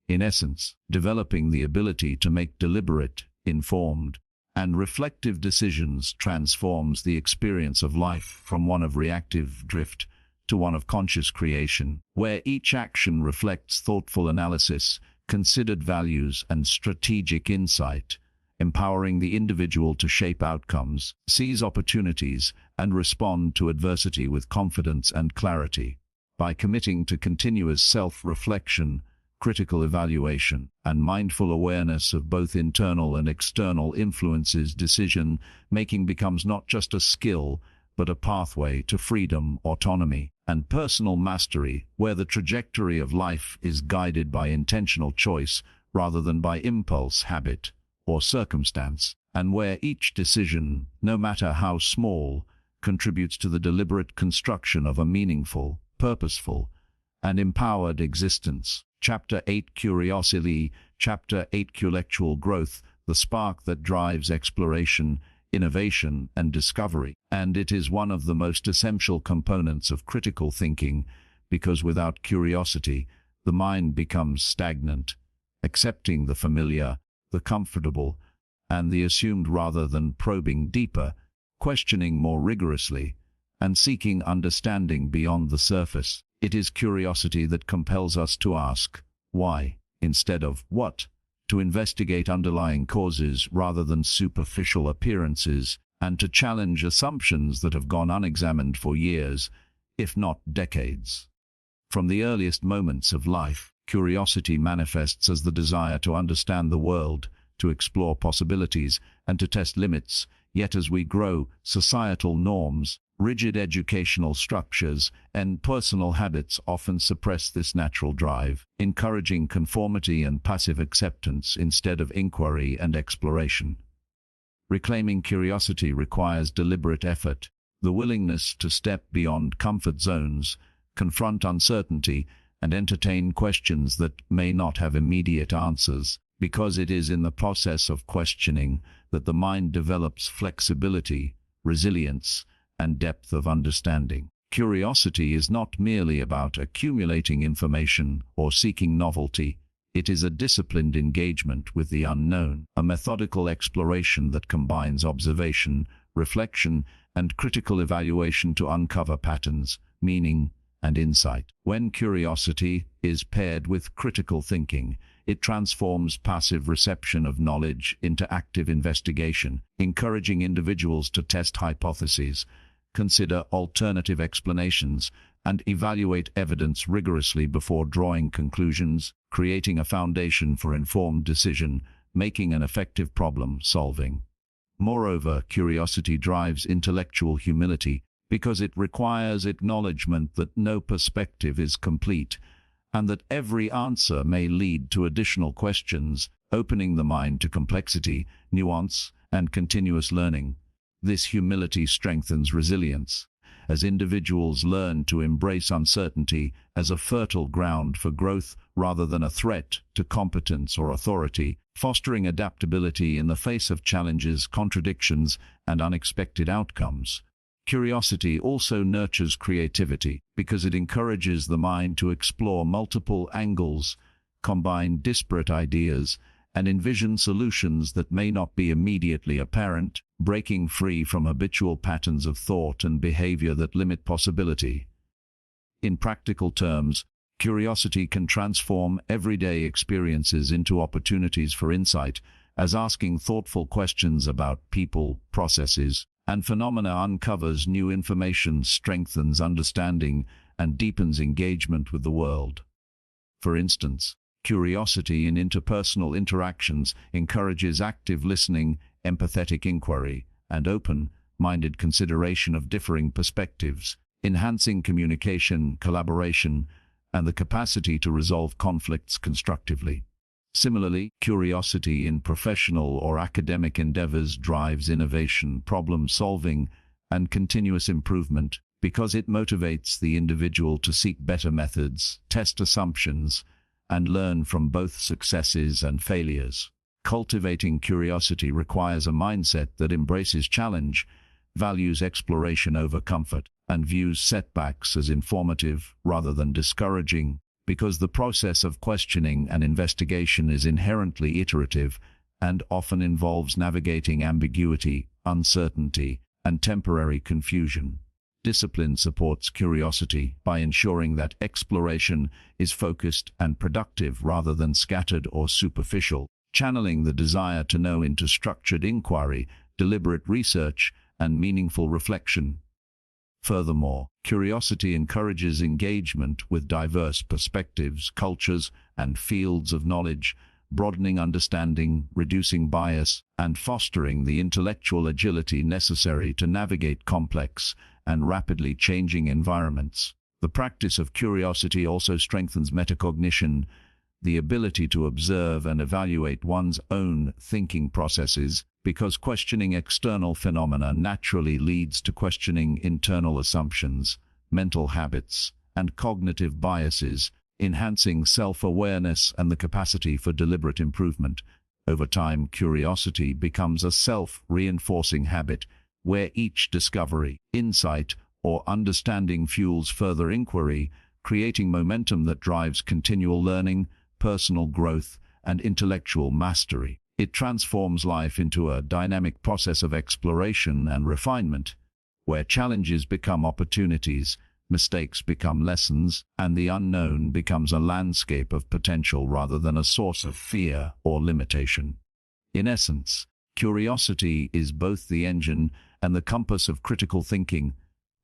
In essence, developing the ability to make deliberate, informed, and reflective decisions transforms the experience of life from one of reactive drift to one of conscious creation, where each action reflects thoughtful analysis, considered values, and strategic insight, empowering the individual to shape outcomes, seize opportunities, and respond to adversity with confidence and clarity. By committing to continuous self-reflection, critical evaluation, and mindful awareness of both internal and external influences, decision-making becomes not just a skill, but a pathway to freedom, autonomy, and personal mastery, where the trajectory of life is guided by intentional choice rather than by impulse, habit, or circumstance, and where each decision, no matter how small, contributes to the deliberate construction of a meaningful, purposeful, and empowered existence. Chapter 8 Curiosity. Chapter 8 Intellectual Growth, the spark that drives exploration, innovation, and discovery. And it is one of the most essential components of critical thinking, because without curiosity, the mind becomes stagnant, accepting the familiar, the comfortable, and the assumed rather than probing deeper, questioning more rigorously, and seeking understanding beyond the surface. It is curiosity that compels us to ask, why, instead of what, to investigate underlying causes rather than superficial appearances, and to challenge assumptions that have gone unexamined for years, if not decades. From the earliest moments of life, curiosity manifests as the desire to understand the world, to explore possibilities, and to test limits. Yet as we grow, societal norms, rigid educational structures, and personal habits often suppress this natural drive, encouraging conformity and passive acceptance instead of inquiry and exploration. Reclaiming curiosity requires deliberate effort, the willingness to step beyond comfort zones, confront uncertainty, and entertain questions that may not have immediate answers, because it is in the process of questioning that the mind develops flexibility, resilience, and depth of understanding. Curiosity is not merely about accumulating information or seeking novelty. It is a disciplined engagement with the unknown, a methodical exploration that combines observation, reflection, and critical evaluation to uncover patterns, meaning, and insight. When curiosity is paired with critical thinking, it transforms passive reception of knowledge into active investigation, encouraging individuals to test hypotheses, consider alternative explanations, and evaluate evidence rigorously before drawing conclusions, creating a foundation for informed decision-making and effective problem-solving. Moreover, curiosity drives intellectual humility because it requires acknowledgement that no perspective is complete, and that every answer may lead to additional questions, opening the mind to complexity, nuance, and continuous learning. This humility strengthens resilience, as individuals learn to embrace uncertainty as a fertile ground for growth rather than a threat to competence or authority, fostering adaptability in the face of challenges, contradictions, and unexpected outcomes. Curiosity also nurtures creativity because it encourages the mind to explore multiple angles, combine disparate ideas, and envision solutions that may not be immediately apparent, breaking free from habitual patterns of thought and behavior that limit possibility. In practical terms, curiosity can transform everyday experiences into opportunities for insight, as asking thoughtful questions about people, processes, and phenomena uncovers new information, strengthens understanding, and deepens engagement with the world. For instance, Curiosity in interpersonal interactions encourages active listening, empathetic inquiry, and open-minded consideration of differing perspectives, enhancing communication, collaboration, and the capacity to resolve conflicts constructively. Similarly, curiosity in professional or academic endeavors drives innovation, problem-solving, and continuous improvement because it motivates the individual to seek better methods, test assumptions, and learn from both successes and failures. Cultivating curiosity requires a mindset that embraces challenge, values exploration over comfort, and views setbacks as informative rather than discouraging, because the process of questioning and investigation is inherently iterative and often involves navigating ambiguity, uncertainty, and temporary confusion. Discipline supports curiosity by ensuring that exploration is focused and productive rather than scattered or superficial, channeling the desire to know into structured inquiry, deliberate research, and meaningful reflection. Furthermore, curiosity encourages engagement with diverse perspectives, cultures, and fields of knowledge, broadening understanding, reducing bias, and fostering the intellectual agility necessary to navigate complex and rapidly changing environments. The practice of curiosity also strengthens metacognition, the ability to observe and evaluate one's own thinking processes, because questioning external phenomena naturally leads to questioning internal assumptions, mental habits, and cognitive biases, enhancing self-awareness and the capacity for deliberate improvement. Over time, curiosity becomes a self-reinforcing habit, where each discovery, insight, or understanding fuels further inquiry, creating momentum that drives continual learning, personal growth, and intellectual mastery. It transforms life into a dynamic process of exploration and refinement, where challenges become opportunities, mistakes become lessons, and the unknown becomes a landscape of potential rather than a source of fear or limitation. In essence, curiosity is both the engine and the compass of critical thinking,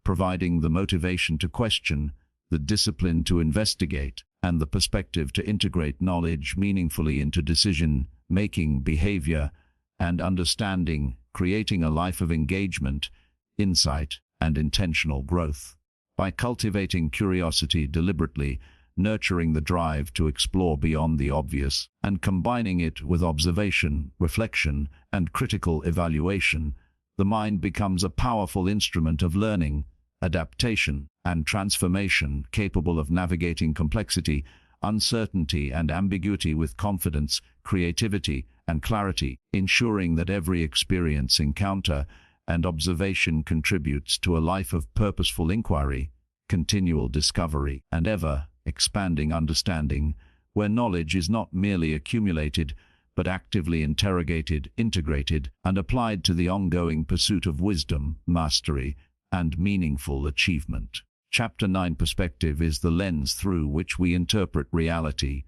providing the motivation to question, the discipline to investigate, and the perspective to integrate knowledge meaningfully into decision-making, behavior, and understanding, creating a life of engagement, insight, and intentional growth. By cultivating curiosity deliberately, nurturing the drive to explore beyond the obvious, and combining it with observation, reflection, and critical evaluation, the mind becomes a powerful instrument of learning, adaptation, and transformation, capable of navigating complexity, uncertainty, and ambiguity with confidence, creativity, and clarity, ensuring that every experience, encounter, and observation contributes to a life of purposeful inquiry, continual discovery, and ever-expanding understanding, where knowledge is not merely accumulated, but actively interrogated, integrated, and applied to the ongoing pursuit of wisdom, mastery, and meaningful achievement. Chapter 9: Perspective is the lens through which we interpret reality,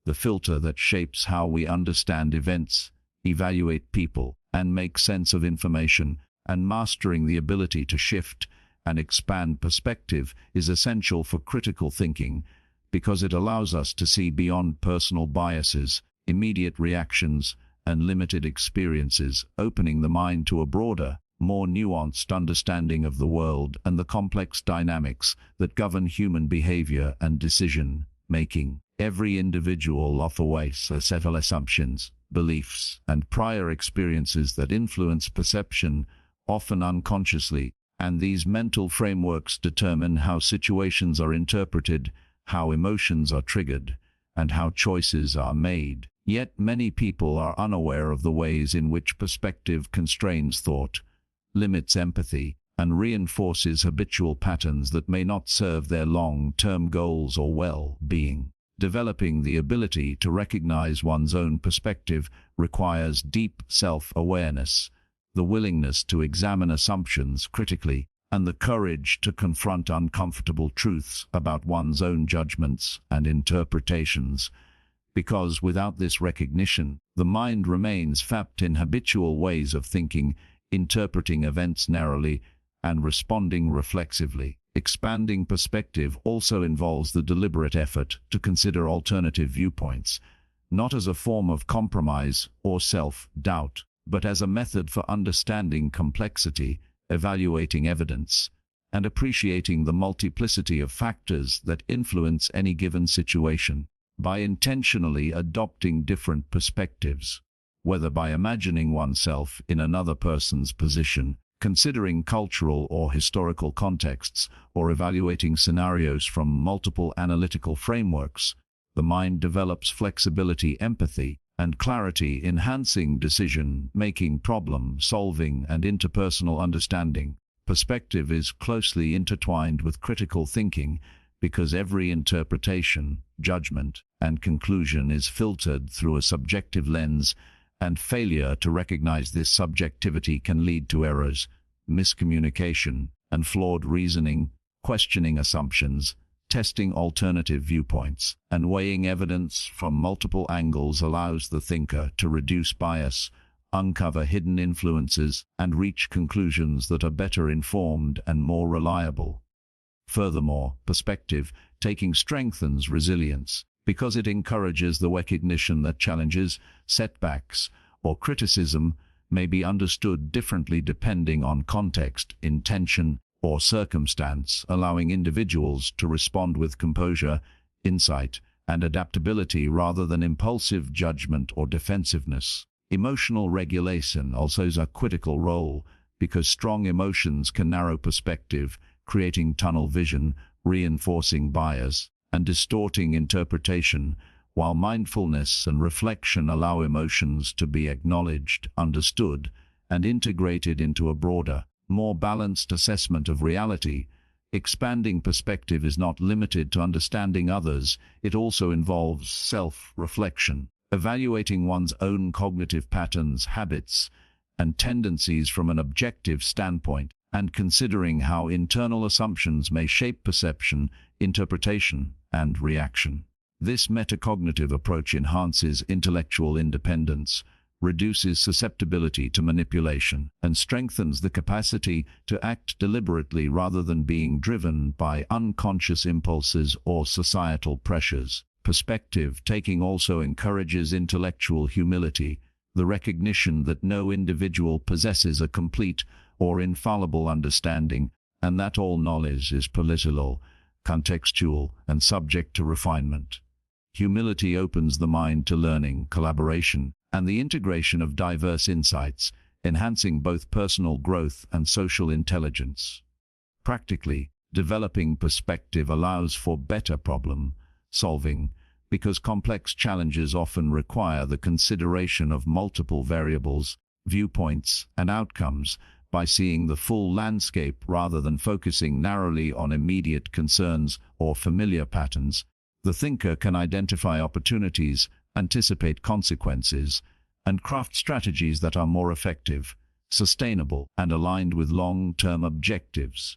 the filter that shapes how we understand events, evaluate people, and make sense of information. And mastering the ability to shift and expand perspective is essential for critical thinking, because it allows us to see beyond personal biases, immediate reactions, and limited experiences, opening the mind to a broader, more nuanced understanding of the world and the complex dynamics that govern human behavior and decision-making. Every individual offers a set of assumptions, beliefs, and prior experiences that influence perception, often unconsciously, and these mental frameworks determine how situations are interpreted, how emotions are triggered, and how choices are made. Yet many people are unaware of the ways in which perspective constrains thought, limits empathy, and reinforces habitual patterns that may not serve their long-term goals or well-being. Developing the ability to recognize one's own perspective requires deep self-awareness, the willingness to examine assumptions critically, and the courage to confront uncomfortable truths about one's own judgments and interpretations. Because without this recognition, the mind remains trapped in habitual ways of thinking, interpreting events narrowly, and responding reflexively. Expanding perspective also involves the deliberate effort to consider alternative viewpoints, not as a form of compromise or self-doubt, but as a method for understanding complexity, evaluating evidence, and appreciating the multiplicity of factors that influence any given situation. By intentionally adopting different perspectives, whether by imagining oneself in another person's position, considering cultural or historical contexts, or evaluating scenarios from multiple analytical frameworks, the mind develops flexibility, empathy, and clarity, enhancing decision-making, problem-solving, and interpersonal understanding. Perspective is closely intertwined with critical thinking because every interpretation, judgment, and conclusion is filtered through a subjective lens, and failure to recognize this subjectivity can lead to errors, miscommunication, and flawed reasoning. Questioning assumptions, testing alternative viewpoints, and weighing evidence from multiple angles allows the thinker to reduce bias, uncover hidden influences, and reach conclusions that are better informed and more reliable. Furthermore, perspective taking strengthens resilience because it encourages the recognition that challenges, setbacks, or criticism may be understood differently depending on context, intention, or circumstance, allowing individuals to respond with composure, insight, and adaptability rather than impulsive judgment or defensiveness. Emotional regulation also has a critical role because strong emotions can narrow perspective, creating tunnel vision, reinforcing bias, and distorting interpretation, while mindfulness and reflection allow emotions to be acknowledged, understood, and integrated into a broader, more balanced assessment of reality. Expanding perspective is not limited to understanding others, it also involves self-reflection, evaluating one's own cognitive patterns, habits, and tendencies from an objective standpoint, and considering how internal assumptions may shape perception, interpretation, and reaction. This metacognitive approach enhances intellectual independence, reduces susceptibility to manipulation, and strengthens the capacity to act deliberately rather than being driven by unconscious impulses or societal pressures. Perspective taking also encourages intellectual humility, the recognition that no individual possesses a complete or infallible understanding, and that all knowledge is political, contextual, and subject to refinement. Humility opens the mind to learning, collaboration, and the integration of diverse insights, enhancing both personal growth and social intelligence. Practically, developing perspective allows for better problem solving because complex challenges often require the consideration of multiple variables, viewpoints, and outcomes. By seeing the full landscape rather than focusing narrowly on immediate concerns or familiar patterns, the thinker can identify opportunities, anticipate consequences, and craft strategies that are more effective, sustainable, and aligned with long-term objectives.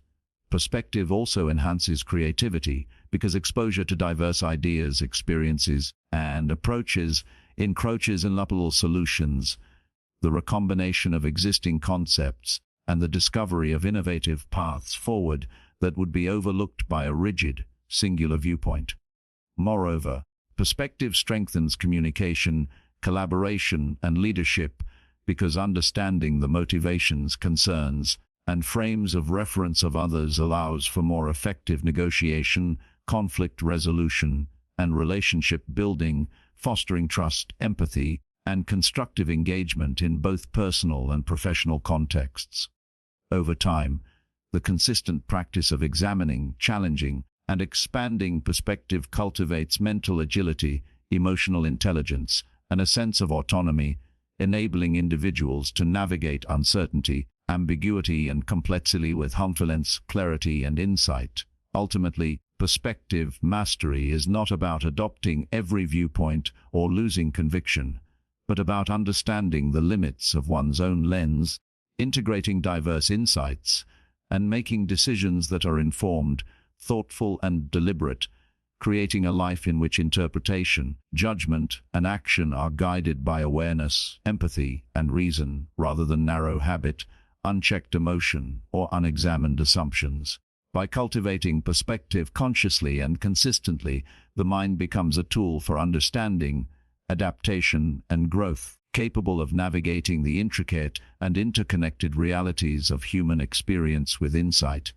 Perspective also enhances creativity because exposure to diverse ideas, experiences, and approaches encroaches in multiple solutions, the recombination of existing concepts, and the discovery of innovative paths forward that would be overlooked by a rigid, singular viewpoint. Moreover, perspective strengthens communication, collaboration, and leadership because understanding the motivations, concerns, and frames of reference of others allows for more effective negotiation, conflict resolution, and relationship building, fostering trust, empathy, and constructive engagement in both personal and professional contexts. Over time, the consistent practice of examining, challenging, and expanding perspective cultivates mental agility, emotional intelligence, and a sense of autonomy, enabling individuals to navigate uncertainty, ambiguity, and complexity with confidence, clarity, and insight. Ultimately, perspective mastery is not about adopting every viewpoint or losing conviction, but about understanding the limits of one's own lens, integrating diverse insights, and making decisions that are informed, thoughtful, and deliberate, creating a life in which interpretation, judgment, and action are guided by awareness, empathy, and reason, rather than narrow habit, unchecked emotion, or unexamined assumptions. By cultivating perspective consciously and consistently, the mind becomes a tool for understanding, adaptation, and growth, capable of navigating the intricate and interconnected realities of human experience with insight,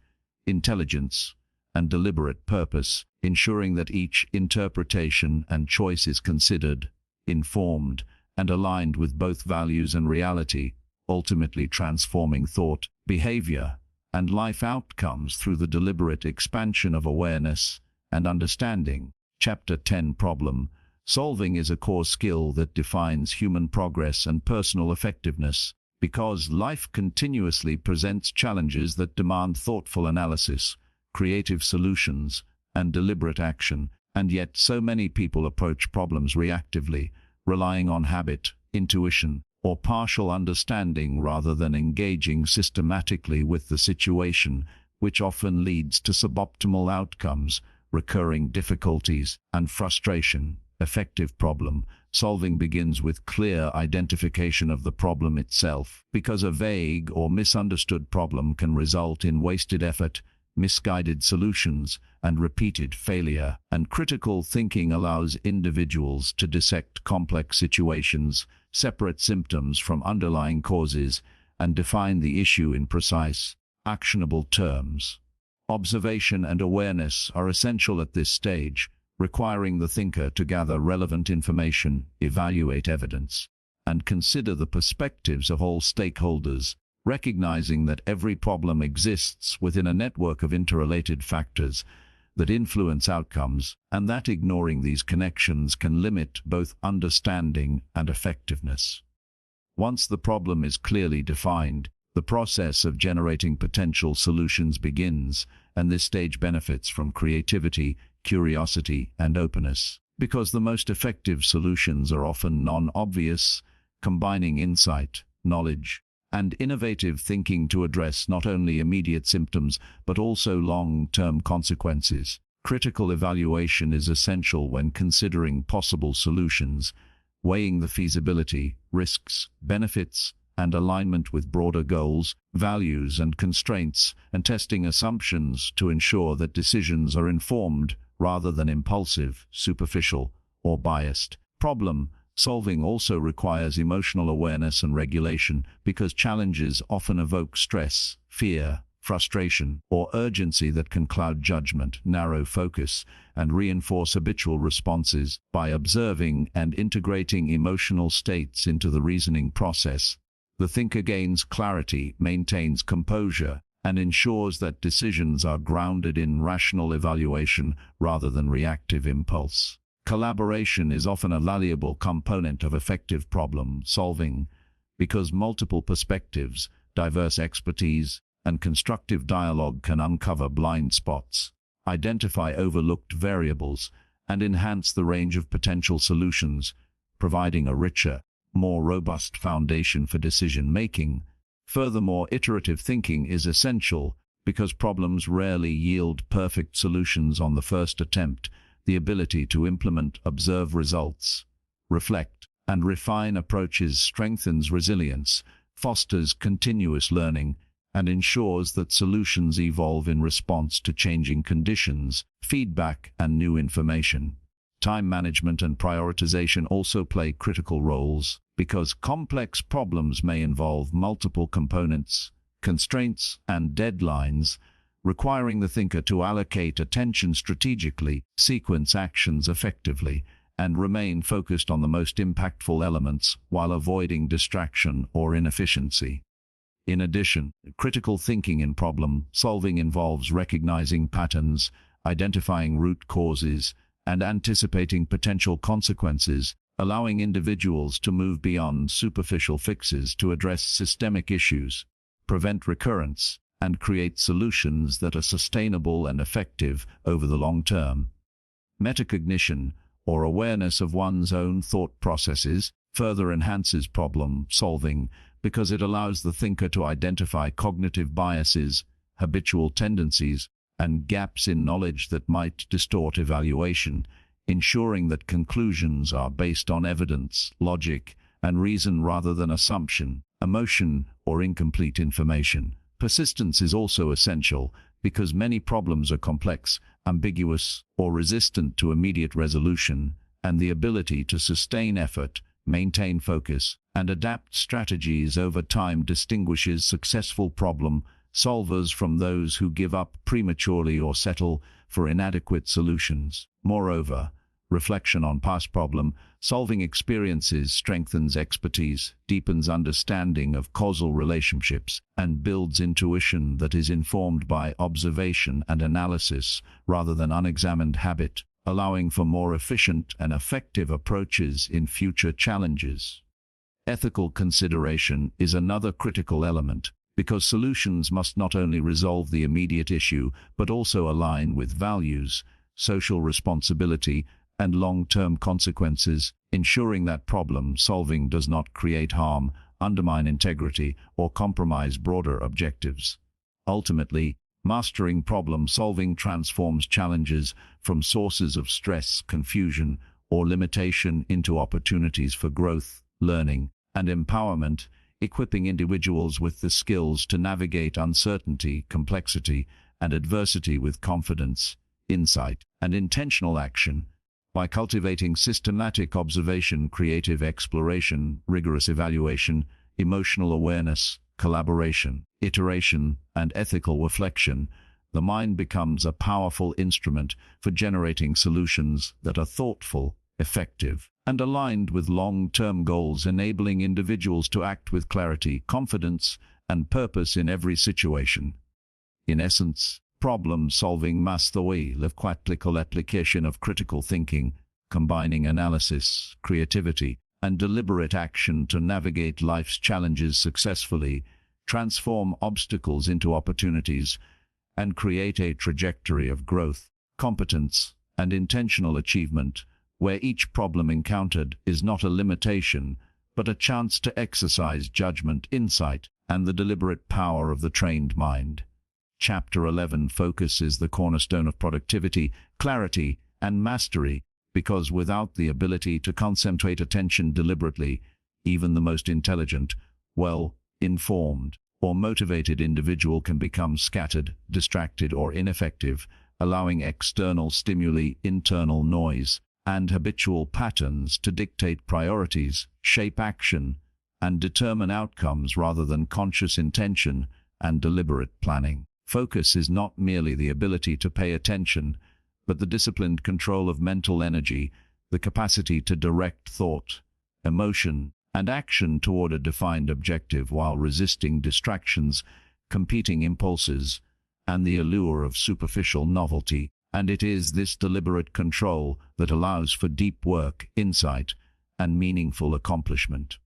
intelligence, and deliberate purpose, ensuring that each interpretation and choice is considered, informed, and aligned with both values and reality, ultimately transforming thought, behavior, and life outcomes through the deliberate expansion of awareness and understanding. Chapter 10: Problem Solving is a core skill that defines human progress and personal effectiveness, because life continuously presents challenges that demand thoughtful analysis, creative solutions, and deliberate action, and yet so many people approach problems reactively, relying on habit, intuition, or partial understanding rather than engaging systematically with the situation, which often leads to suboptimal outcomes, recurring difficulties, and frustration. Effective problem solving begins with clear identification of the problem itself, because a vague or misunderstood problem can result in wasted effort, misguided solutions, and repeated failure. And critical thinking allows individuals to dissect complex situations, separate symptoms from underlying causes, and define the issue in precise, actionable terms. Observation and awareness are essential at this stage, requiring the thinker to gather relevant information, evaluate evidence, and consider the perspectives of all stakeholders, recognizing that every problem exists within a network of interrelated factors that influence outcomes, and that ignoring these connections can limit both understanding and effectiveness. Once the problem is clearly defined, the process of generating potential solutions begins, and this stage benefits from creativity, curiosity, and openness, because the most effective solutions are often non-obvious, combining insight, knowledge, and innovative thinking to address not only immediate symptoms but also long-term consequences. Critical evaluation is essential when considering possible solutions, weighing the feasibility, risks, benefits, and alignment with broader goals, values, and constraints, and testing assumptions to ensure that decisions are informed rather than impulsive, superficial, or biased. Problem solving also requires emotional awareness and regulation, because challenges often evoke stress, fear, frustration, or urgency that can cloud judgment, narrow focus, and reinforce habitual responses. By observing and integrating emotional states into the reasoning process, the thinker gains clarity, maintains composure, and ensures that decisions are grounded in rational evaluation rather than reactive impulse. Collaboration is often a valuable component of effective problem solving, because multiple perspectives, diverse expertise, and constructive dialogue can uncover blind spots, identify overlooked variables, and enhance the range of potential solutions, providing a richer, more robust foundation for decision-making. Furthermore, iterative thinking is essential, because problems rarely yield perfect solutions on the first attempt. The ability to implement, observe results, reflect, and refine approaches strengthens resilience, fosters continuous learning, and ensures that solutions evolve in response to changing conditions, feedback, and new information. Time management and prioritization also play critical roles, because complex problems may involve multiple components, constraints, and deadlines, requiring the thinker to allocate attention strategically, sequence actions effectively, and remain focused on the most impactful elements while avoiding distraction or inefficiency. In addition, critical thinking in problem solving involves recognizing patterns, identifying root causes, and anticipating potential consequences, allowing individuals to move beyond superficial fixes to address systemic issues, prevent recurrence, and create solutions that are sustainable and effective over the long term. Metacognition, or awareness of one's own thought processes, further enhances problem solving, because it allows the thinker to identify cognitive biases, habitual tendencies, and gaps in knowledge that might distort evaluation, ensuring that conclusions are based on evidence, logic, and reason rather than assumption, emotion, or incomplete information. Persistence is also essential, because many problems are complex, ambiguous, or resistant to immediate resolution, and the ability to sustain effort, maintain focus, and adapt strategies over time distinguishes successful problem solvers from those who give up prematurely or settle for inadequate solutions. Moreover, reflection on past problem-solving experiences strengthens expertise, deepens understanding of causal relationships, and builds intuition that is informed by observation and analysis rather than unexamined habit, allowing for more efficient and effective approaches in future challenges. Ethical consideration is another critical element, because solutions must not only resolve the immediate issue but also align with values, social responsibility, and long-term consequences, ensuring that problem-solving does not create harm, undermine integrity, or compromise broader objectives. Ultimately, mastering problem-solving transforms challenges from sources of stress, confusion, or limitation into opportunities for growth, learning, and empowerment, equipping individuals with the skills to navigate uncertainty, complexity, and adversity with confidence, insight, and intentional action. By cultivating systematic observation, creative exploration, rigorous evaluation, emotional awareness, collaboration, iteration, and ethical reflection, the mind becomes a powerful instrument for generating solutions that are thoughtful, effective, and aligned with long-term goals, enabling individuals to act with clarity, confidence, and purpose in every situation. In essence, problem-solving must the practical application of critical thinking, combining analysis, creativity, and deliberate action to navigate life's challenges successfully, transform obstacles into opportunities, and create a trajectory of growth, competence, and intentional achievement, where each problem encountered is not a limitation, but a chance to exercise judgment, insight, and the deliberate power of the trained mind. Chapter 11: Focus is the cornerstone of productivity, clarity, and mastery, because without the ability to concentrate attention deliberately, even the most intelligent, well-informed, or motivated individual can become scattered, distracted, or ineffective, allowing external stimuli, internal noise, and habitual patterns to dictate priorities, shape action, and determine outcomes rather than conscious intention and deliberate planning. Focus is not merely the ability to pay attention, but the disciplined control of mental energy, the capacity to direct thought, emotion, and action toward a defined objective while resisting distractions, competing impulses, and the allure of superficial novelty. And it is this deliberate control that allows for deep work, insight, and meaningful accomplishment.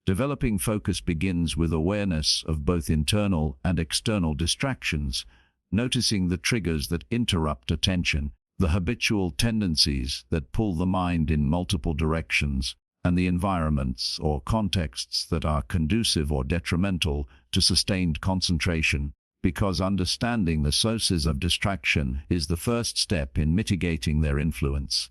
Developing focus begins with awareness of both internal and external distractions, noticing the triggers that interrupt attention, the habitual tendencies that pull the mind in multiple directions, and the environments or contexts that are conducive or detrimental to sustained concentration, because understanding the sources of distraction is the first step in mitigating their influence.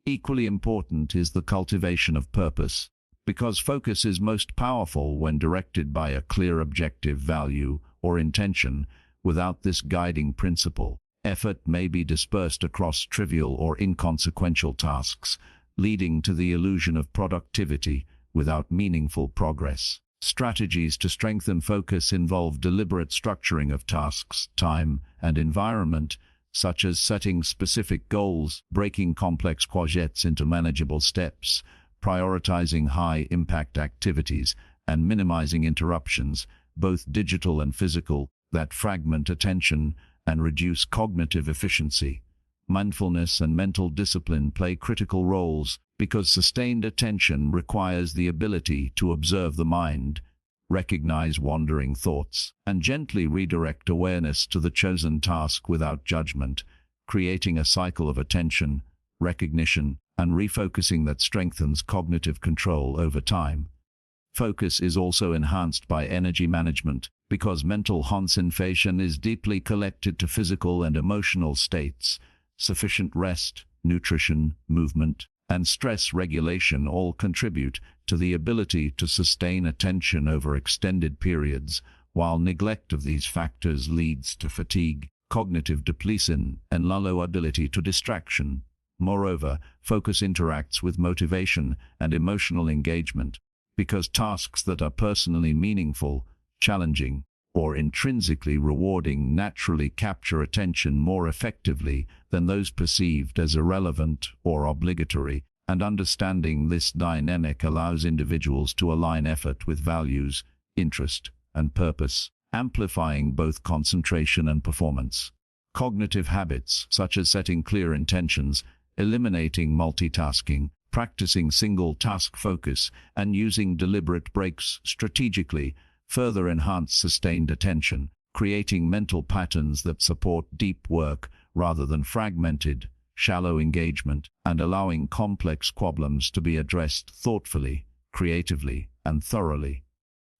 Equally important is the cultivation of purpose, because focus is most powerful when directed by a clear objective, value, or intention. Without this guiding principle, effort may be dispersed across trivial or inconsequential tasks, leading to the illusion of productivity without meaningful progress. Strategies to strengthen focus involve deliberate structuring of tasks, time, and environment, such as setting specific goals, breaking complex projects into manageable steps, prioritizing high-impact activities, and minimizing interruptions, both digital and physical, that fragment attention and reduce cognitive efficiency. Mindfulness and mental discipline play critical roles because sustained attention requires the ability to observe the mind, recognize wandering thoughts, and gently redirect awareness to the chosen task without judgment, creating a cycle of attention, recognition, and refocusing that strengthens cognitive control over time. Focus is also enhanced by energy management, because mental concentration is deeply connected to physical and emotional states. Sufficient rest, nutrition, movement, and stress regulation all contribute to the ability to sustain attention over extended periods, while neglect of these factors leads to fatigue, cognitive depletion, and low ability to distraction. Moreover, focus interacts with motivation and emotional engagement, because tasks that are personally meaningful, challenging, or intrinsically rewarding naturally capture attention more effectively than those perceived as irrelevant or obligatory, and understanding this dynamic allows individuals to align effort with values, interest, and purpose, amplifying both concentration and performance. Cognitive habits, such as setting clear intentions, eliminating multitasking, practicing single-task focus, and using deliberate breaks strategically, further enhance sustained attention, creating mental patterns that support deep work rather than fragmented, shallow engagement, and allowing complex problems to be addressed thoughtfully, creatively, and thoroughly.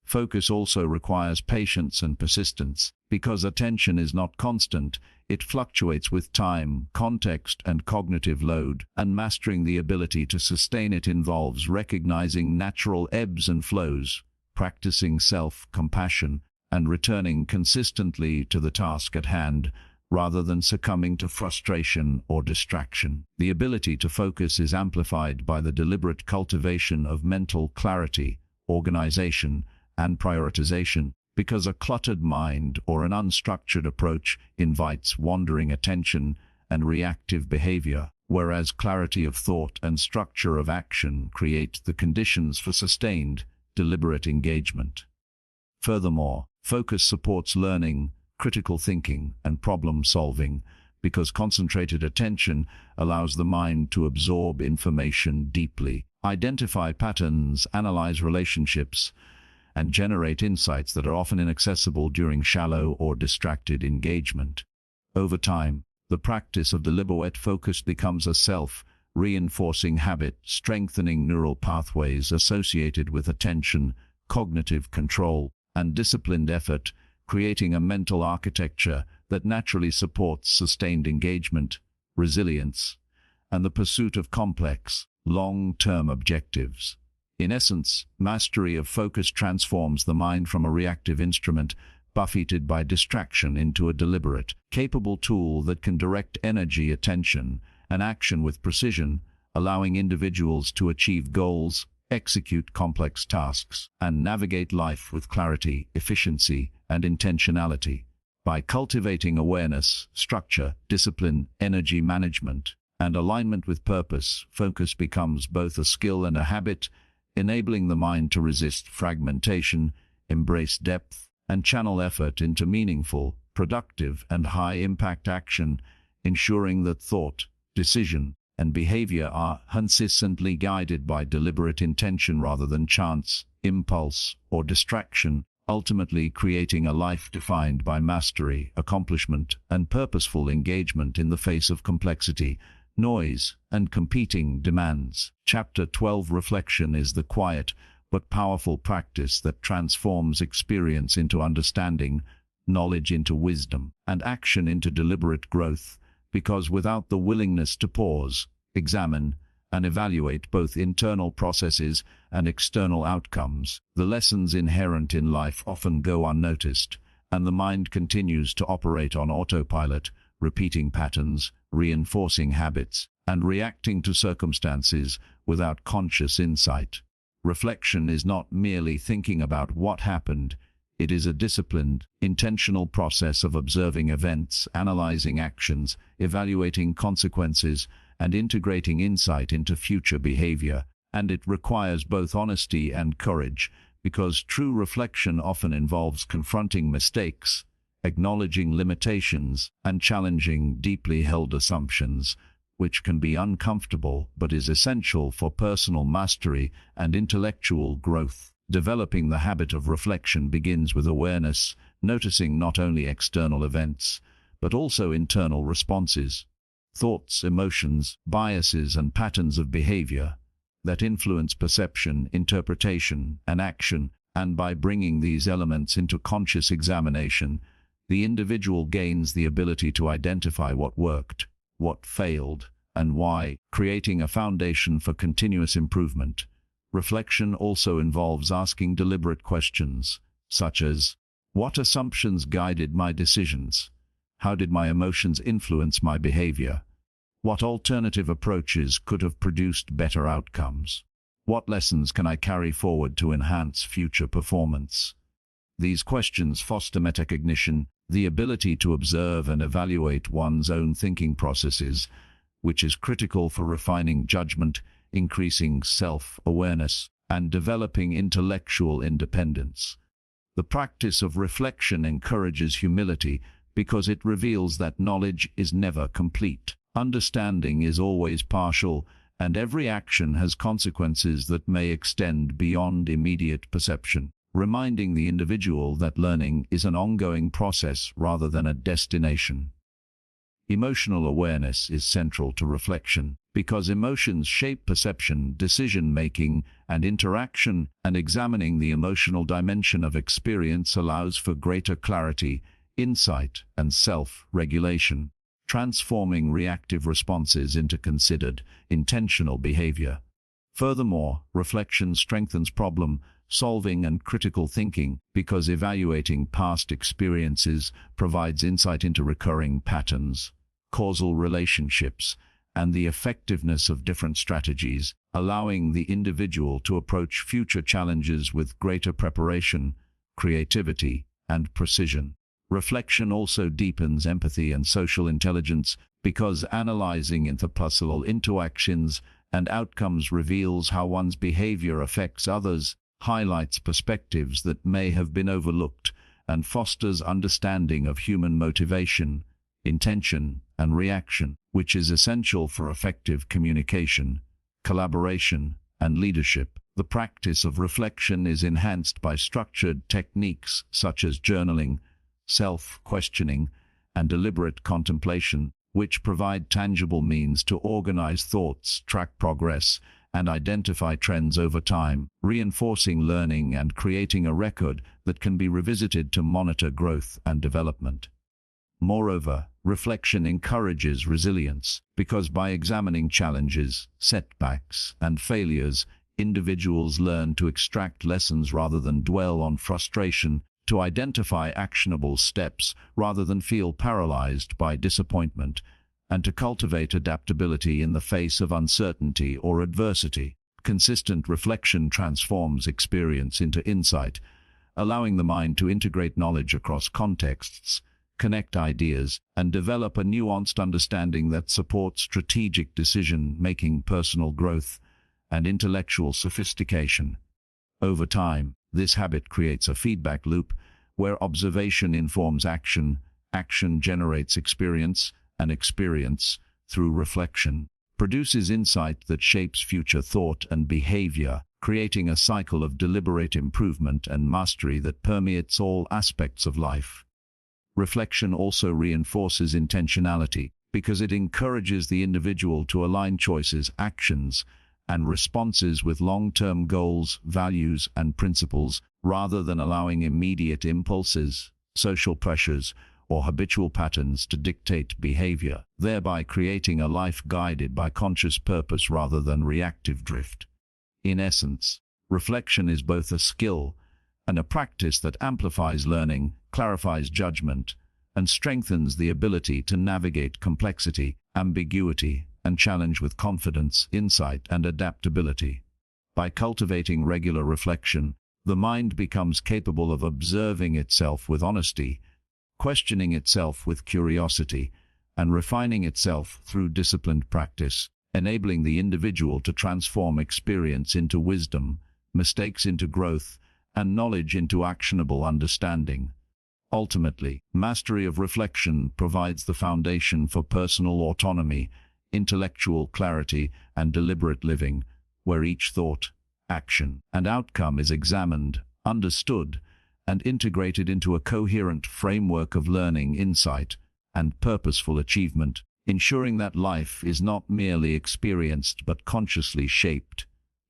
Focus also requires patience and persistence, because attention is not constant. It fluctuates with time, context, and cognitive load, and mastering the ability to sustain it involves recognizing natural ebbs and flows, practicing self-compassion, and returning consistently to the task at hand, rather than succumbing to frustration or distraction. The ability to focus is amplified by the deliberate cultivation of mental clarity, organization, and prioritization, because a cluttered mind or an unstructured approach invites wandering attention and reactive behavior, whereas clarity of thought and structure of action create the conditions for sustained, deliberate engagement. Furthermore, focus supports learning, critical thinking, and problem-solving, because concentrated attention allows the mind to absorb information deeply, identify patterns, analyze relationships, and generate insights that are often inaccessible during shallow or distracted engagement. Over time, the practice of deliberate focus becomes a self-reinforcing habit, strengthening neural pathways associated with attention, cognitive control, and disciplined effort, creating a mental architecture that naturally supports sustained engagement, resilience, and the pursuit of complex, long-term objectives. In essence, mastery of focus transforms the mind from a reactive instrument buffeted by distraction into a deliberate, capable tool that can direct energy, attention, and action with precision, allowing individuals to achieve goals, execute complex tasks, and navigate life with clarity, efficiency, and intentionality. By cultivating awareness, structure, discipline, energy management, and alignment with purpose, focus becomes both a skill and a habit, enabling the mind to resist fragmentation, embrace depth, and channel effort into meaningful, productive, and high-impact action, ensuring that thought, decision, and behavior are consistently guided by deliberate intention rather than chance, impulse, or distraction, ultimately creating a life defined by mastery, accomplishment, and purposeful engagement in the face of complexity, noise, and competing demands. Chapter 12: Reflection is the quiet but powerful practice that transforms experience into understanding, knowledge into wisdom, and action into deliberate growth, because without the willingness to pause, examine, and evaluate both internal processes and external outcomes, the lessons inherent in life often go unnoticed, and the mind continues to operate on autopilot, repeating patterns, reinforcing habits, and reacting to circumstances without conscious insight. Reflection is not merely thinking about what happened. It is a disciplined, intentional process of observing events, analyzing actions, evaluating consequences, and integrating insight into future behavior. And it requires both honesty and courage, because true reflection often involves confronting mistakes, acknowledging limitations, and challenging deeply held assumptions, which can be uncomfortable but is essential for personal mastery and intellectual growth. Developing the habit of reflection begins with awareness, noticing not only external events, but also internal responses, thoughts, emotions, biases, and patterns of behavior that influence perception, interpretation, and action. And by bringing these elements into conscious examination, the individual gains the ability to identify what worked, what failed, and why, creating a foundation for continuous improvement. Reflection also involves asking deliberate questions, such as, What assumptions guided my decisions? How did my emotions influence my behavior? What alternative approaches could have produced better outcomes? What lessons can I carry forward to enhance future performance? These questions foster metacognition, the ability to observe and evaluate one's own thinking processes, which is critical for refining judgment, increasing self-awareness, and developing intellectual independence. The practice of reflection encourages humility because it reveals that knowledge is never complete. Understanding is always partial, and every action has consequences that may extend beyond immediate perception, reminding the individual that learning is an ongoing process rather than a destination. Emotional awareness is central to reflection because emotions shape perception, decision-making, and interaction, and examining the emotional dimension of experience allows for greater clarity, insight, and self-regulation, transforming reactive responses into considered, intentional behavior. Furthermore, reflection strengthens problem-solving and critical thinking because evaluating past experiences provides insight into recurring patterns, causal relationships, and the effectiveness of different strategies, allowing the individual to approach future challenges with greater preparation, creativity, and precision. Reflection also deepens empathy and social intelligence because analyzing interpersonal interactions and outcomes reveals how one's behavior affects others, highlights perspectives that may have been overlooked, and fosters understanding of human motivation, intention, and reaction, which is essential for effective communication, collaboration, and leadership. The practice of reflection is enhanced by structured techniques such as journaling, self-questioning, and deliberate contemplation, which provide tangible means to organize thoughts, track progress, and identify trends over time, reinforcing learning and creating a record that can be revisited to monitor growth and development. Moreover, reflection encourages resilience because by examining challenges, setbacks, and failures, individuals learn to extract lessons rather than dwell on frustration, to identify actionable steps rather than feel paralyzed by disappointment, and to cultivate adaptability in the face of uncertainty or adversity. Consistent reflection transforms experience into insight, allowing the mind to integrate knowledge across contexts, connect ideas, and develop a nuanced understanding that supports strategic decision-making, personal growth, and intellectual sophistication. Over time, this habit creates a feedback loop where observation informs action, action generates experience, and experience, through reflection, produces insight that shapes future thought and behavior, creating a cycle of deliberate improvement and mastery that permeates all aspects of life. Reflection also reinforces intentionality because it encourages the individual to align choices, actions, and responses with long-term goals, values, and principles, rather than allowing immediate impulses, social pressures, or habitual patterns to dictate behavior, thereby creating a life guided by conscious purpose rather than reactive drift. In essence, reflection is both a skill and a practice that amplifies learning, clarifies judgment, and strengthens the ability to navigate complexity, ambiguity, and challenge with confidence, insight, and adaptability. By cultivating regular reflection, the mind becomes capable of observing itself with honesty, questioning itself with curiosity, and refining itself through disciplined practice, enabling the individual to transform experience into wisdom, mistakes into growth, and knowledge into actionable understanding. Ultimately, mastery of reflection provides the foundation for personal autonomy, intellectual clarity, and deliberate living, where each thought, action, and outcome is examined, understood, and integrated into a coherent framework of learning, insight, and purposeful achievement, ensuring that life is not merely experienced but consciously shaped,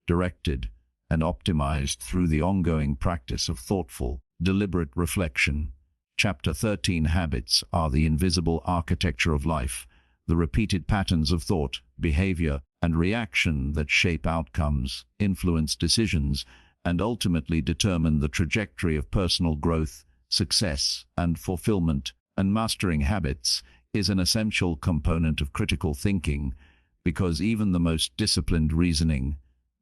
directed, and optimized through the ongoing practice of thoughtful, deliberate reflection. Chapter 13 Habits are the invisible architecture of life, the repeated patterns of thought, behavior, and reaction that shape outcomes, influence decisions, and ultimately determine the trajectory of personal growth, success, and fulfillment, and mastering habits is an essential component of critical thinking because even the most disciplined reasoning,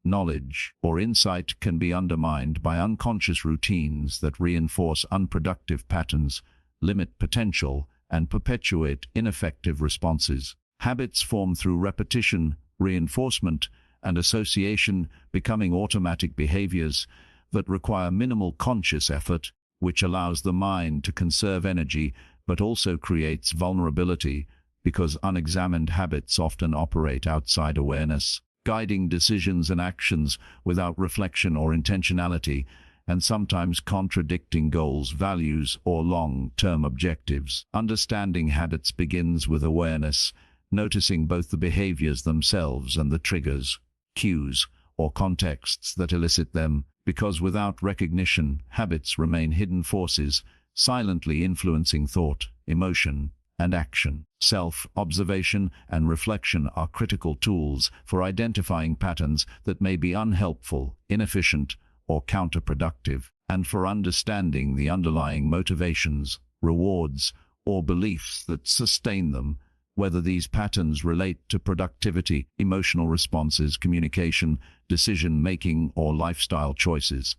knowledge, or insight can be undermined by unconscious routines that reinforce unproductive patterns, limit potential, and perpetuate ineffective responses. Habits form through repetition, reinforcement, and association, becoming automatic behaviors that require minimal conscious effort, which allows the mind to conserve energy but also creates vulnerability because unexamined habits often operate outside awareness, guiding decisions and actions without reflection or intentionality, and sometimes contradicting goals, values, or long-term objectives. Understanding habits begins with awareness, noticing both the behaviors themselves and the triggers, cues, or contexts that elicit them, because without recognition, habits remain hidden forces, silently influencing thought, emotion, and action. Self-observation and reflection are critical tools for identifying patterns that may be unhelpful, inefficient, or counterproductive, and for understanding the underlying motivations, rewards, or beliefs that sustain them, whether these patterns relate to productivity, emotional responses, communication, decision-making, or lifestyle choices.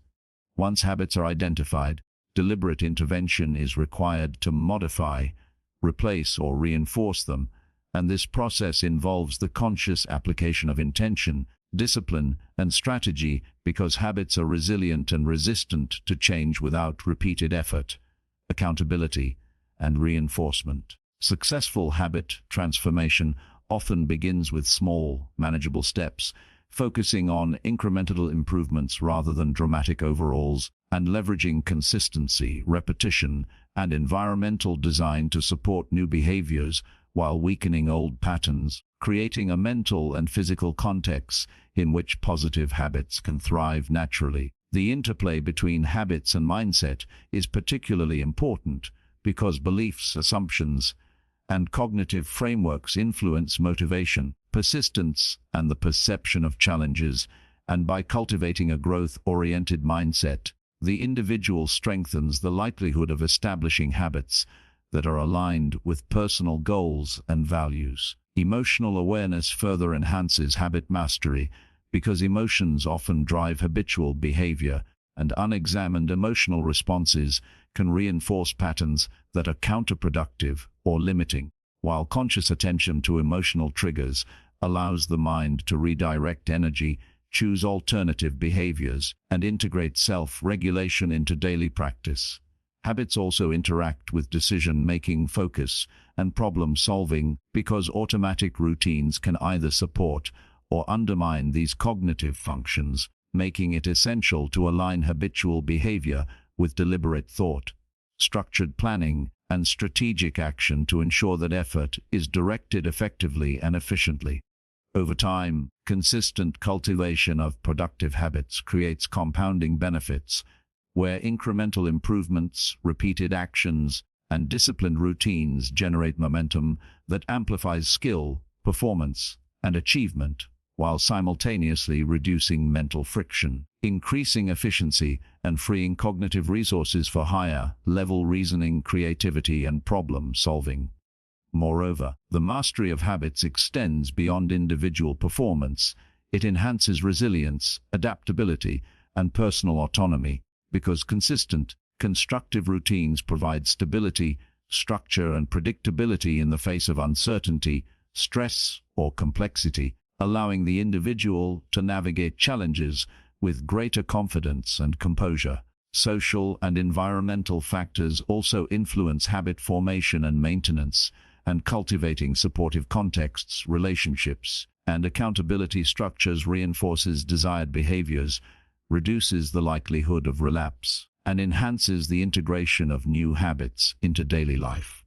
Once habits are identified, deliberate intervention is required to modify, replace, or reinforce them, and this process involves the conscious application of intention, discipline, and strategy because habits are resilient and resistant to change without repeated effort, accountability, and reinforcement. Successful habit transformation often begins with small, manageable steps, focusing on incremental improvements rather than dramatic overhauls, and leveraging consistency, repetition, and environmental design to support new behaviors while weakening old patterns, creating a mental and physical context in which positive habits can thrive naturally. The interplay between habits and mindset is particularly important because beliefs, assumptions, and cognitive frameworks influence motivation, persistence, and the perception of challenges, and by cultivating a growth-oriented mindset, the individual strengthens the likelihood of establishing habits that are aligned with personal goals and values. Emotional awareness further enhances habit mastery because emotions often drive habitual behavior, and unexamined emotional responses can reinforce patterns that are counterproductive or limiting, while conscious attention to emotional triggers allows the mind to redirect energy, choose alternative behaviors, and integrate self-regulation into daily practice. Habits also interact with decision-making, focus, and problem-solving because automatic routines can either support or undermine these cognitive functions, making it essential to align habitual behavior with deliberate thought, structured planning, and strategic action to ensure that effort is directed effectively and efficiently. Over time, consistent cultivation of productive habits creates compounding benefits, where incremental improvements, repeated actions, and disciplined routines generate momentum that amplifies skill, performance, and achievement, while simultaneously reducing mental friction, increasing efficiency, and freeing cognitive resources for higher-level reasoning, creativity, and problem-solving. Moreover, the mastery of habits extends beyond individual performance. It enhances resilience, adaptability, and personal autonomy, because consistent, constructive routines provide stability, structure, and predictability in the face of uncertainty, stress, or complexity, allowing the individual to navigate challenges with greater confidence and composure. Social and environmental factors also influence habit formation and maintenance, and cultivating supportive contexts, relationships, and accountability structures reinforces desired behaviors, reduces the likelihood of relapse, and enhances the integration of new habits into daily life.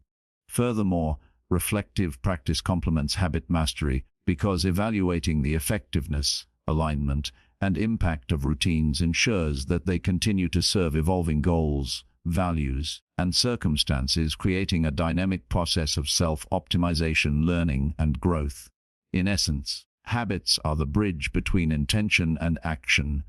Furthermore, reflective practice complements habit mastery because evaluating the effectiveness, alignment, and impact of routines ensures that they continue to serve evolving goals, values, and circumstances, creating a dynamic process of self-optimization, learning, and growth. In essence, habits are the bridge between intention and action,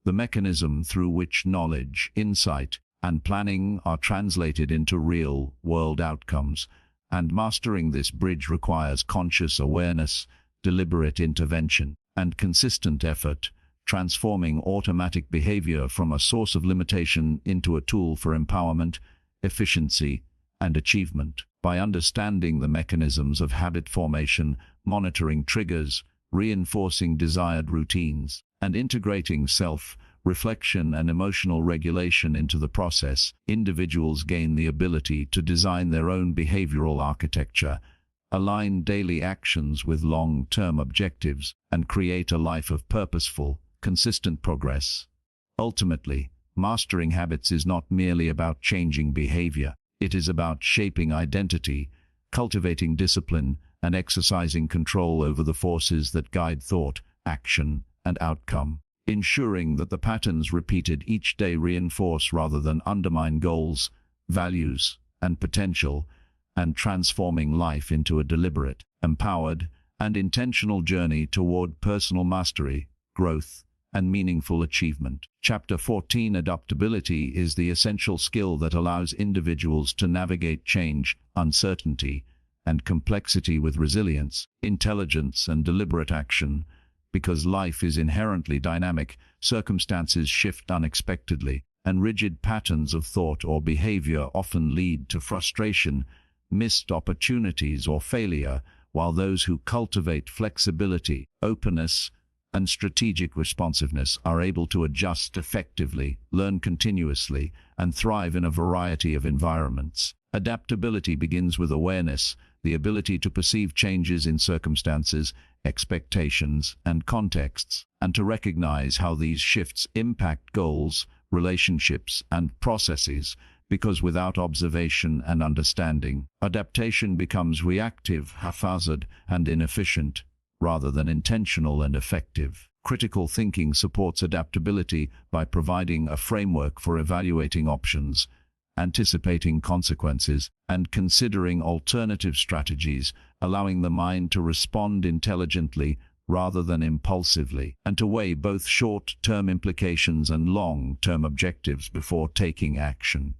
the mechanism through which knowledge, insight, and planning are translated into real-world outcomes, and mastering this bridge requires conscious awareness, deliberate intervention, and consistent effort, transforming automatic behavior from a source of limitation into a tool for empowerment, efficiency, and achievement. By understanding the mechanisms of habit formation, monitoring triggers, reinforcing desired routines, and integrating self-reflection and emotional regulation into the process, individuals gain the ability to design their own behavioral architecture, align daily actions with long-term objectives, and create a life of purposeful, consistent progress. Ultimately, mastering habits is not merely about changing behavior. It is about shaping identity, cultivating discipline, and exercising control over the forces that guide thought, action, and outcome, ensuring that the patterns repeated each day reinforce rather than undermine goals, values, and potential, and transforming life into a deliberate, empowered, and intentional journey toward personal mastery, growth, and meaningful achievement. Chapter 14: Adaptability is the essential skill that allows individuals to navigate change, uncertainty, and complexity with resilience, intelligence, and deliberate action. Because life is inherently dynamic, circumstances shift unexpectedly, and rigid patterns of thought or behavior often lead to frustration, missed opportunities, or failure, while those who cultivate flexibility, openness, and strategic responsiveness are able to adjust effectively, learn continuously, and thrive in a variety of environments. Adaptability begins with awareness, the ability to perceive changes in circumstances, expectations, and contexts, and to recognize how these shifts impact goals, relationships, and processes, because without observation and understanding, adaptation becomes reactive, haphazard, and inefficient, rather than intentional and effective. Critical thinking supports adaptability by providing a framework for evaluating options, anticipating consequences, and considering alternative strategies, allowing the mind to respond intelligently rather than impulsively, and to weigh both short-term implications and long-term objectives before taking action.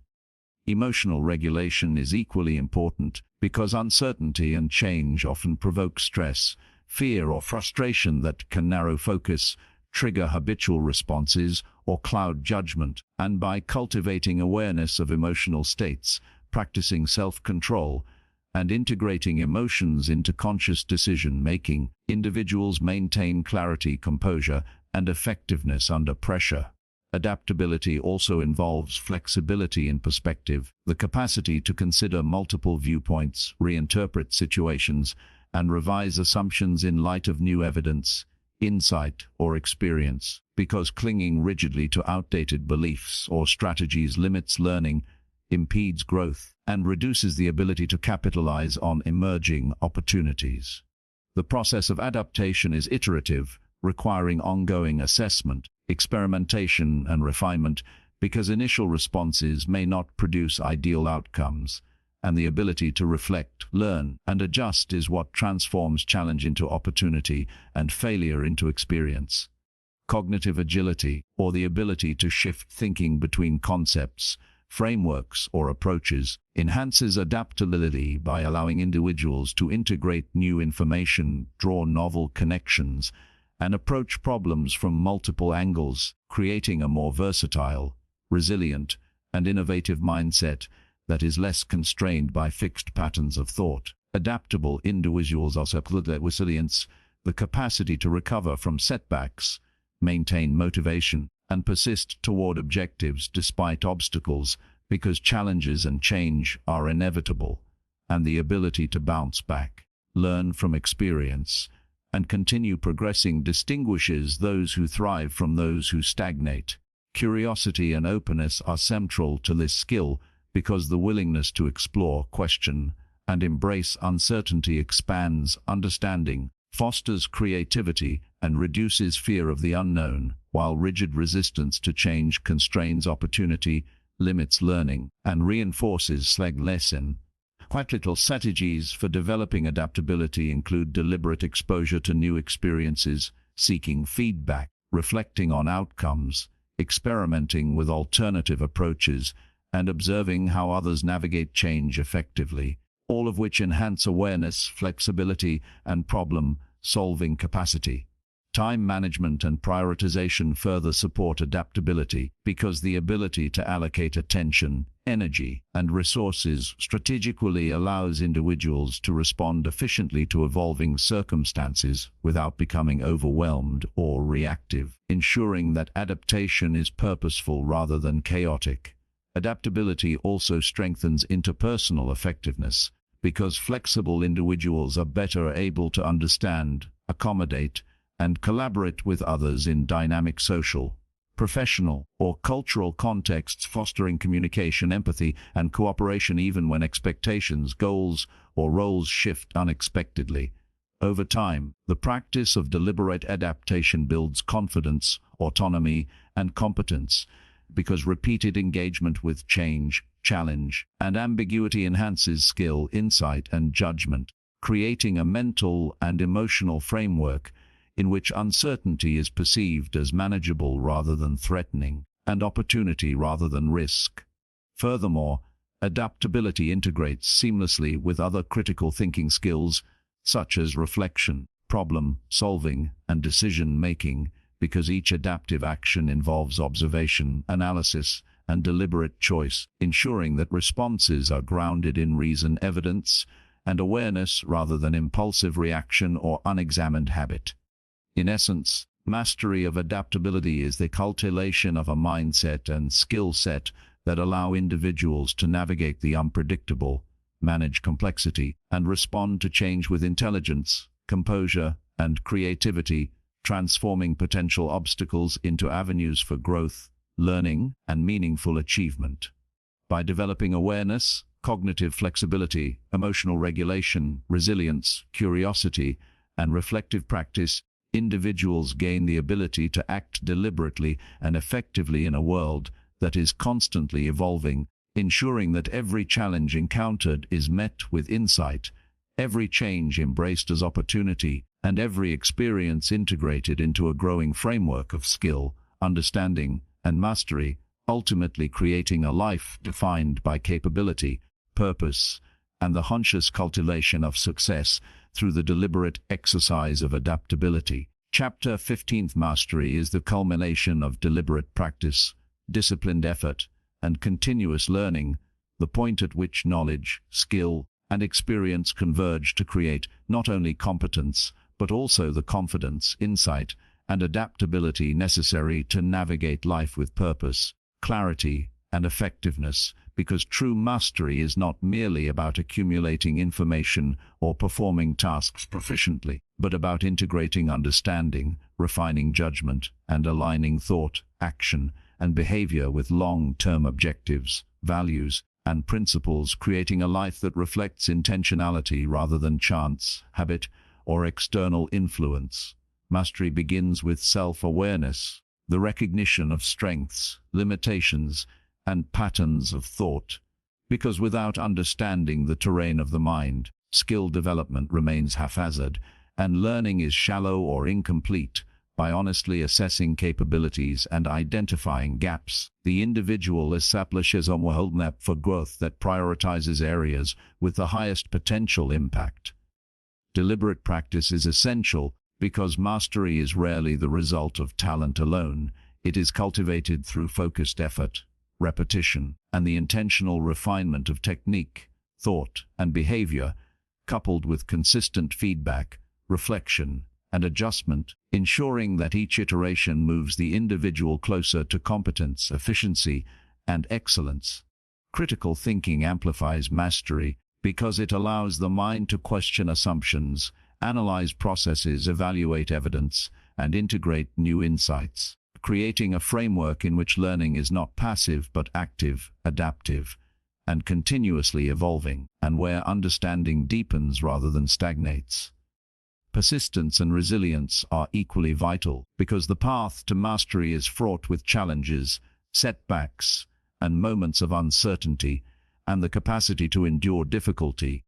Emotional regulation is equally important because uncertainty and change often provoke stress, fear, or frustration that can narrow focus, trigger habitual responses, or cloud judgment. And by cultivating awareness of emotional states, practicing self-control, and integrating emotions into conscious decision-making, individuals maintain clarity, composure, and effectiveness under pressure. Adaptability also involves flexibility in perspective, the capacity to consider multiple viewpoints, reinterpret situations, and revise assumptions in light of new evidence, insight, or experience, because clinging rigidly to outdated beliefs or strategies limits learning, impedes growth, and reduces the ability to capitalize on emerging opportunities. The process of adaptation is iterative, requiring ongoing assessment, experimentation, and refinement, because initial responses may not produce ideal outcomes, and the ability to reflect, learn, and adjust is what transforms challenge into opportunity and failure into experience. Cognitive agility, or the ability to shift thinking between concepts, frameworks, or approaches, enhances adaptability by allowing individuals to integrate new information, draw novel connections, and approach problems from multiple angles, creating a more versatile, resilient, and innovative mindset that is less constrained by fixed patterns of thought. Adaptable individuals also have resilience, the capacity to recover from setbacks, maintain motivation, and persist toward objectives despite obstacles, because challenges and change are inevitable, and the ability to bounce back, learn from experience, and continue progressing distinguishes those who thrive from those who stagnate. Curiosity and openness are central to this skill, because the willingness to explore, question, and embrace uncertainty expands understanding, fosters creativity, and reduces fear of the unknown, while rigid resistance to change constrains opportunity, limits learning, and reinforces lesson. Quite little strategies for developing adaptability include deliberate exposure to new experiences, seeking feedback, reflecting on outcomes, experimenting with alternative approaches, and observing how others navigate change effectively, all of which enhance awareness, flexibility, and problem-solving capacity. Time management and prioritization further support adaptability because the ability to allocate attention, energy, and resources strategically allows individuals to respond efficiently to evolving circumstances without becoming overwhelmed or reactive, ensuring that adaptation is purposeful rather than chaotic. Adaptability also strengthens interpersonal effectiveness because flexible individuals are better able to understand, accommodate, and collaborate with others in dynamic social, professional, or cultural contexts, fostering communication, empathy, and cooperation even when expectations, goals, or roles shift unexpectedly. Over time, the practice of deliberate adaptation builds confidence, autonomy, and competence, because repeated engagement with change, challenge, and ambiguity enhances skill, insight, and judgment, creating a mental and emotional framework in which uncertainty is perceived as manageable rather than threatening, and opportunity rather than risk. Furthermore, adaptability integrates seamlessly with other critical thinking skills, such as reflection, problem-solving, and decision-making, because each adaptive action involves observation, analysis, and deliberate choice, ensuring that responses are grounded in reason, evidence, and awareness rather than impulsive reaction or unexamined habit. In essence, mastery of adaptability is the cultivation of a mindset and skill set that allow individuals to navigate the unpredictable, manage complexity, and respond to change with intelligence, composure, and creativity, transforming potential obstacles into avenues for growth, learning, and meaningful achievement. By developing awareness, cognitive flexibility, emotional regulation, resilience, curiosity, and reflective practice, individuals gain the ability to act deliberately and effectively in a world that is constantly evolving, ensuring that every challenge encountered is met with insight, every change embraced as opportunity, and every experience integrated into a growing framework of skill, understanding, and mastery, ultimately creating a life defined by capability, purpose, and the conscious cultivation of success through the deliberate exercise of adaptability. Chapter 15. Mastery is the culmination of deliberate practice, disciplined effort, and continuous learning, the point at which knowledge, skill, and experience converge to create not only competence, but also the confidence, insight, and adaptability necessary to navigate life with purpose, clarity, and effectiveness, because true mastery is not merely about accumulating information or performing tasks proficiently, but about integrating understanding, refining judgment, and aligning thought, action, and behavior with long-term objectives, values, and principles, creating a life that reflects intentionality rather than chance, habit, or external influence. Mastery begins with self-awareness, the recognition of strengths, limitations, and patterns of thought, because without understanding the terrain of the mind, skill development remains haphazard, and learning is shallow or incomplete. By honestly assessing capabilities and identifying gaps, the individual establishes a roadmap for growth that prioritizes areas with the highest potential impact. Deliberate practice is essential because mastery is rarely the result of talent alone. It is cultivated through focused effort, repetition, and the intentional refinement of technique, thought, and behavior, coupled with consistent feedback, reflection, and adjustment, ensuring that each iteration moves the individual closer to competence, efficiency, and excellence. Critical thinking amplifies mastery because it allows the mind to question assumptions, analyze processes, evaluate evidence, and integrate new insights, creating a framework in which learning is not passive but active, adaptive, and continuously evolving, and where understanding deepens rather than stagnates. Persistence and resilience are equally vital because the path to mastery is fraught with challenges, setbacks, and moments of uncertainty, and the capacity to endure difficulty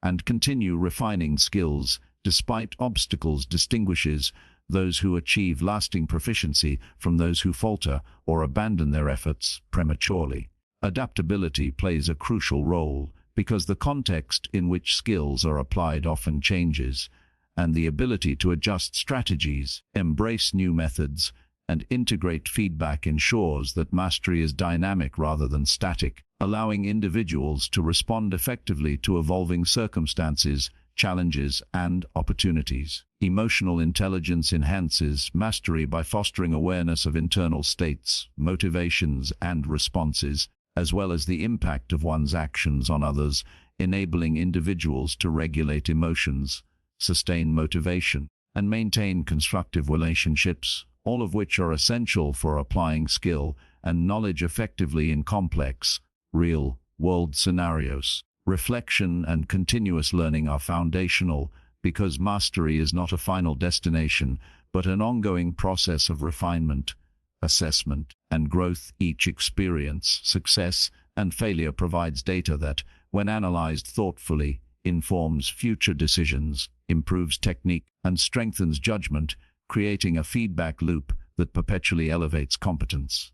and continue refining skills despite obstacles distinguishes those who achieve lasting proficiency from those who falter or abandon their efforts prematurely. Adaptability plays a crucial role because the context in which skills are applied often changes, and the ability to adjust strategies, embrace new methods, and integrate feedback ensures that mastery is dynamic rather than static, allowing individuals to respond effectively to evolving circumstances, challenges, and opportunities. Emotional intelligence enhances mastery by fostering awareness of internal states, motivations, and responses, as well as the impact of one's actions on others, enabling individuals to regulate emotions, sustain motivation, and maintain constructive relationships, all of which are essential for applying skill and knowledge effectively in complex, real-world scenarios. Reflection and continuous learning are foundational because mastery is not a final destination, but an ongoing process of refinement, assessment, and growth. Each experience, success, and failure provides data that, when analyzed thoughtfully, informs future decisions, improves technique, and strengthens judgment, creating a feedback loop that perpetually elevates competence.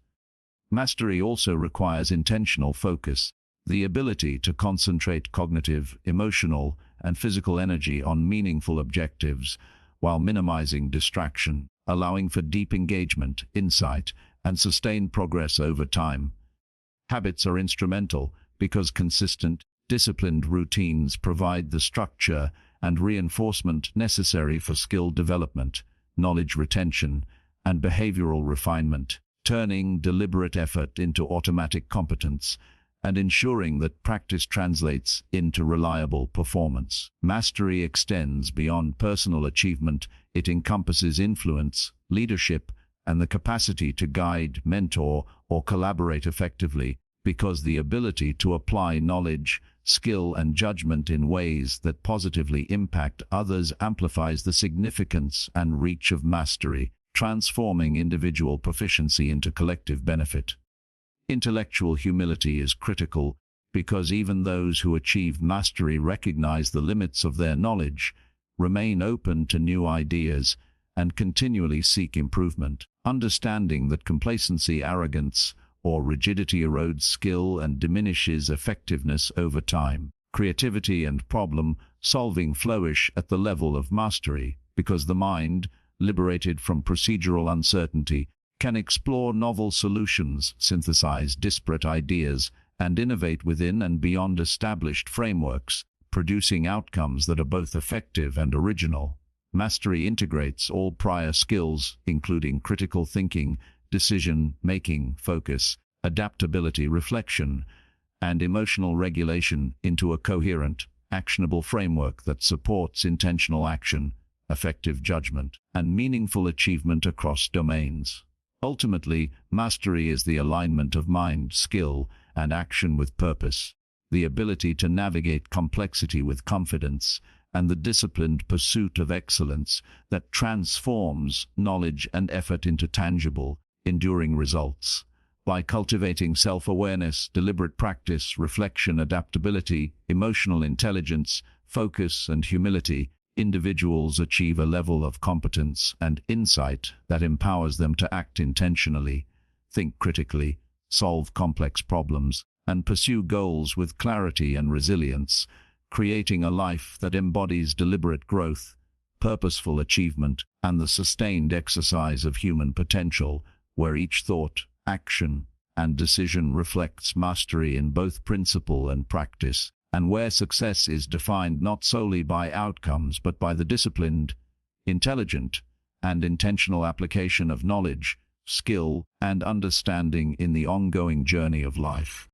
Mastery also requires intentional focus, the ability to concentrate cognitive, emotional, and physical energy on meaningful objectives while minimizing distraction, allowing for deep engagement, insight, and sustained progress over time. Habits are instrumental because consistent, disciplined routines provide the structure and reinforcement necessary for skill development, knowledge retention, and behavioral refinement, turning deliberate effort into automatic competence and ensuring that practice translates into reliable performance. Mastery extends beyond personal achievement. It encompasses influence, leadership, and the capacity to guide, mentor, or collaborate effectively, because the ability to apply knowledge, skill, and judgment in ways that positively impact others amplifies the significance and reach of mastery, transforming individual proficiency into collective benefit. Intellectual humility is critical because even those who achieve mastery recognize the limits of their knowledge, remain open to new ideas, and continually seek improvement. Understanding that complacency, arrogance, or rigidity erodes skill and diminishes effectiveness over time. Creativity and problem-solving flourish at the level of mastery because the mind, liberated from procedural uncertainty, can explore novel solutions, synthesize disparate ideas, and innovate within and beyond established frameworks, producing outcomes that are both effective and original. Mastery integrates all prior skills, including critical thinking, decision-making, focus, adaptability, reflection, and emotional regulation into a coherent, actionable framework that supports intentional action, effective judgment, and meaningful achievement across domains. Ultimately, mastery is the alignment of mind, skill, and action with purpose, the ability to navigate complexity with confidence, and the disciplined pursuit of excellence that transforms knowledge and effort into tangible, enduring results. By cultivating self-awareness, deliberate practice, reflection, adaptability, emotional intelligence, focus, and humility, individuals achieve a level of competence and insight that empowers them to act intentionally, think critically, solve complex problems, and pursue goals with clarity and resilience, creating a life that embodies deliberate growth, purposeful achievement, and the sustained exercise of human potential, where each thought, action, and decision reflects mastery in both principle and practice, and where success is defined not solely by outcomes but by the disciplined, intelligent, and intentional application of knowledge, skill, and understanding in the ongoing journey of life.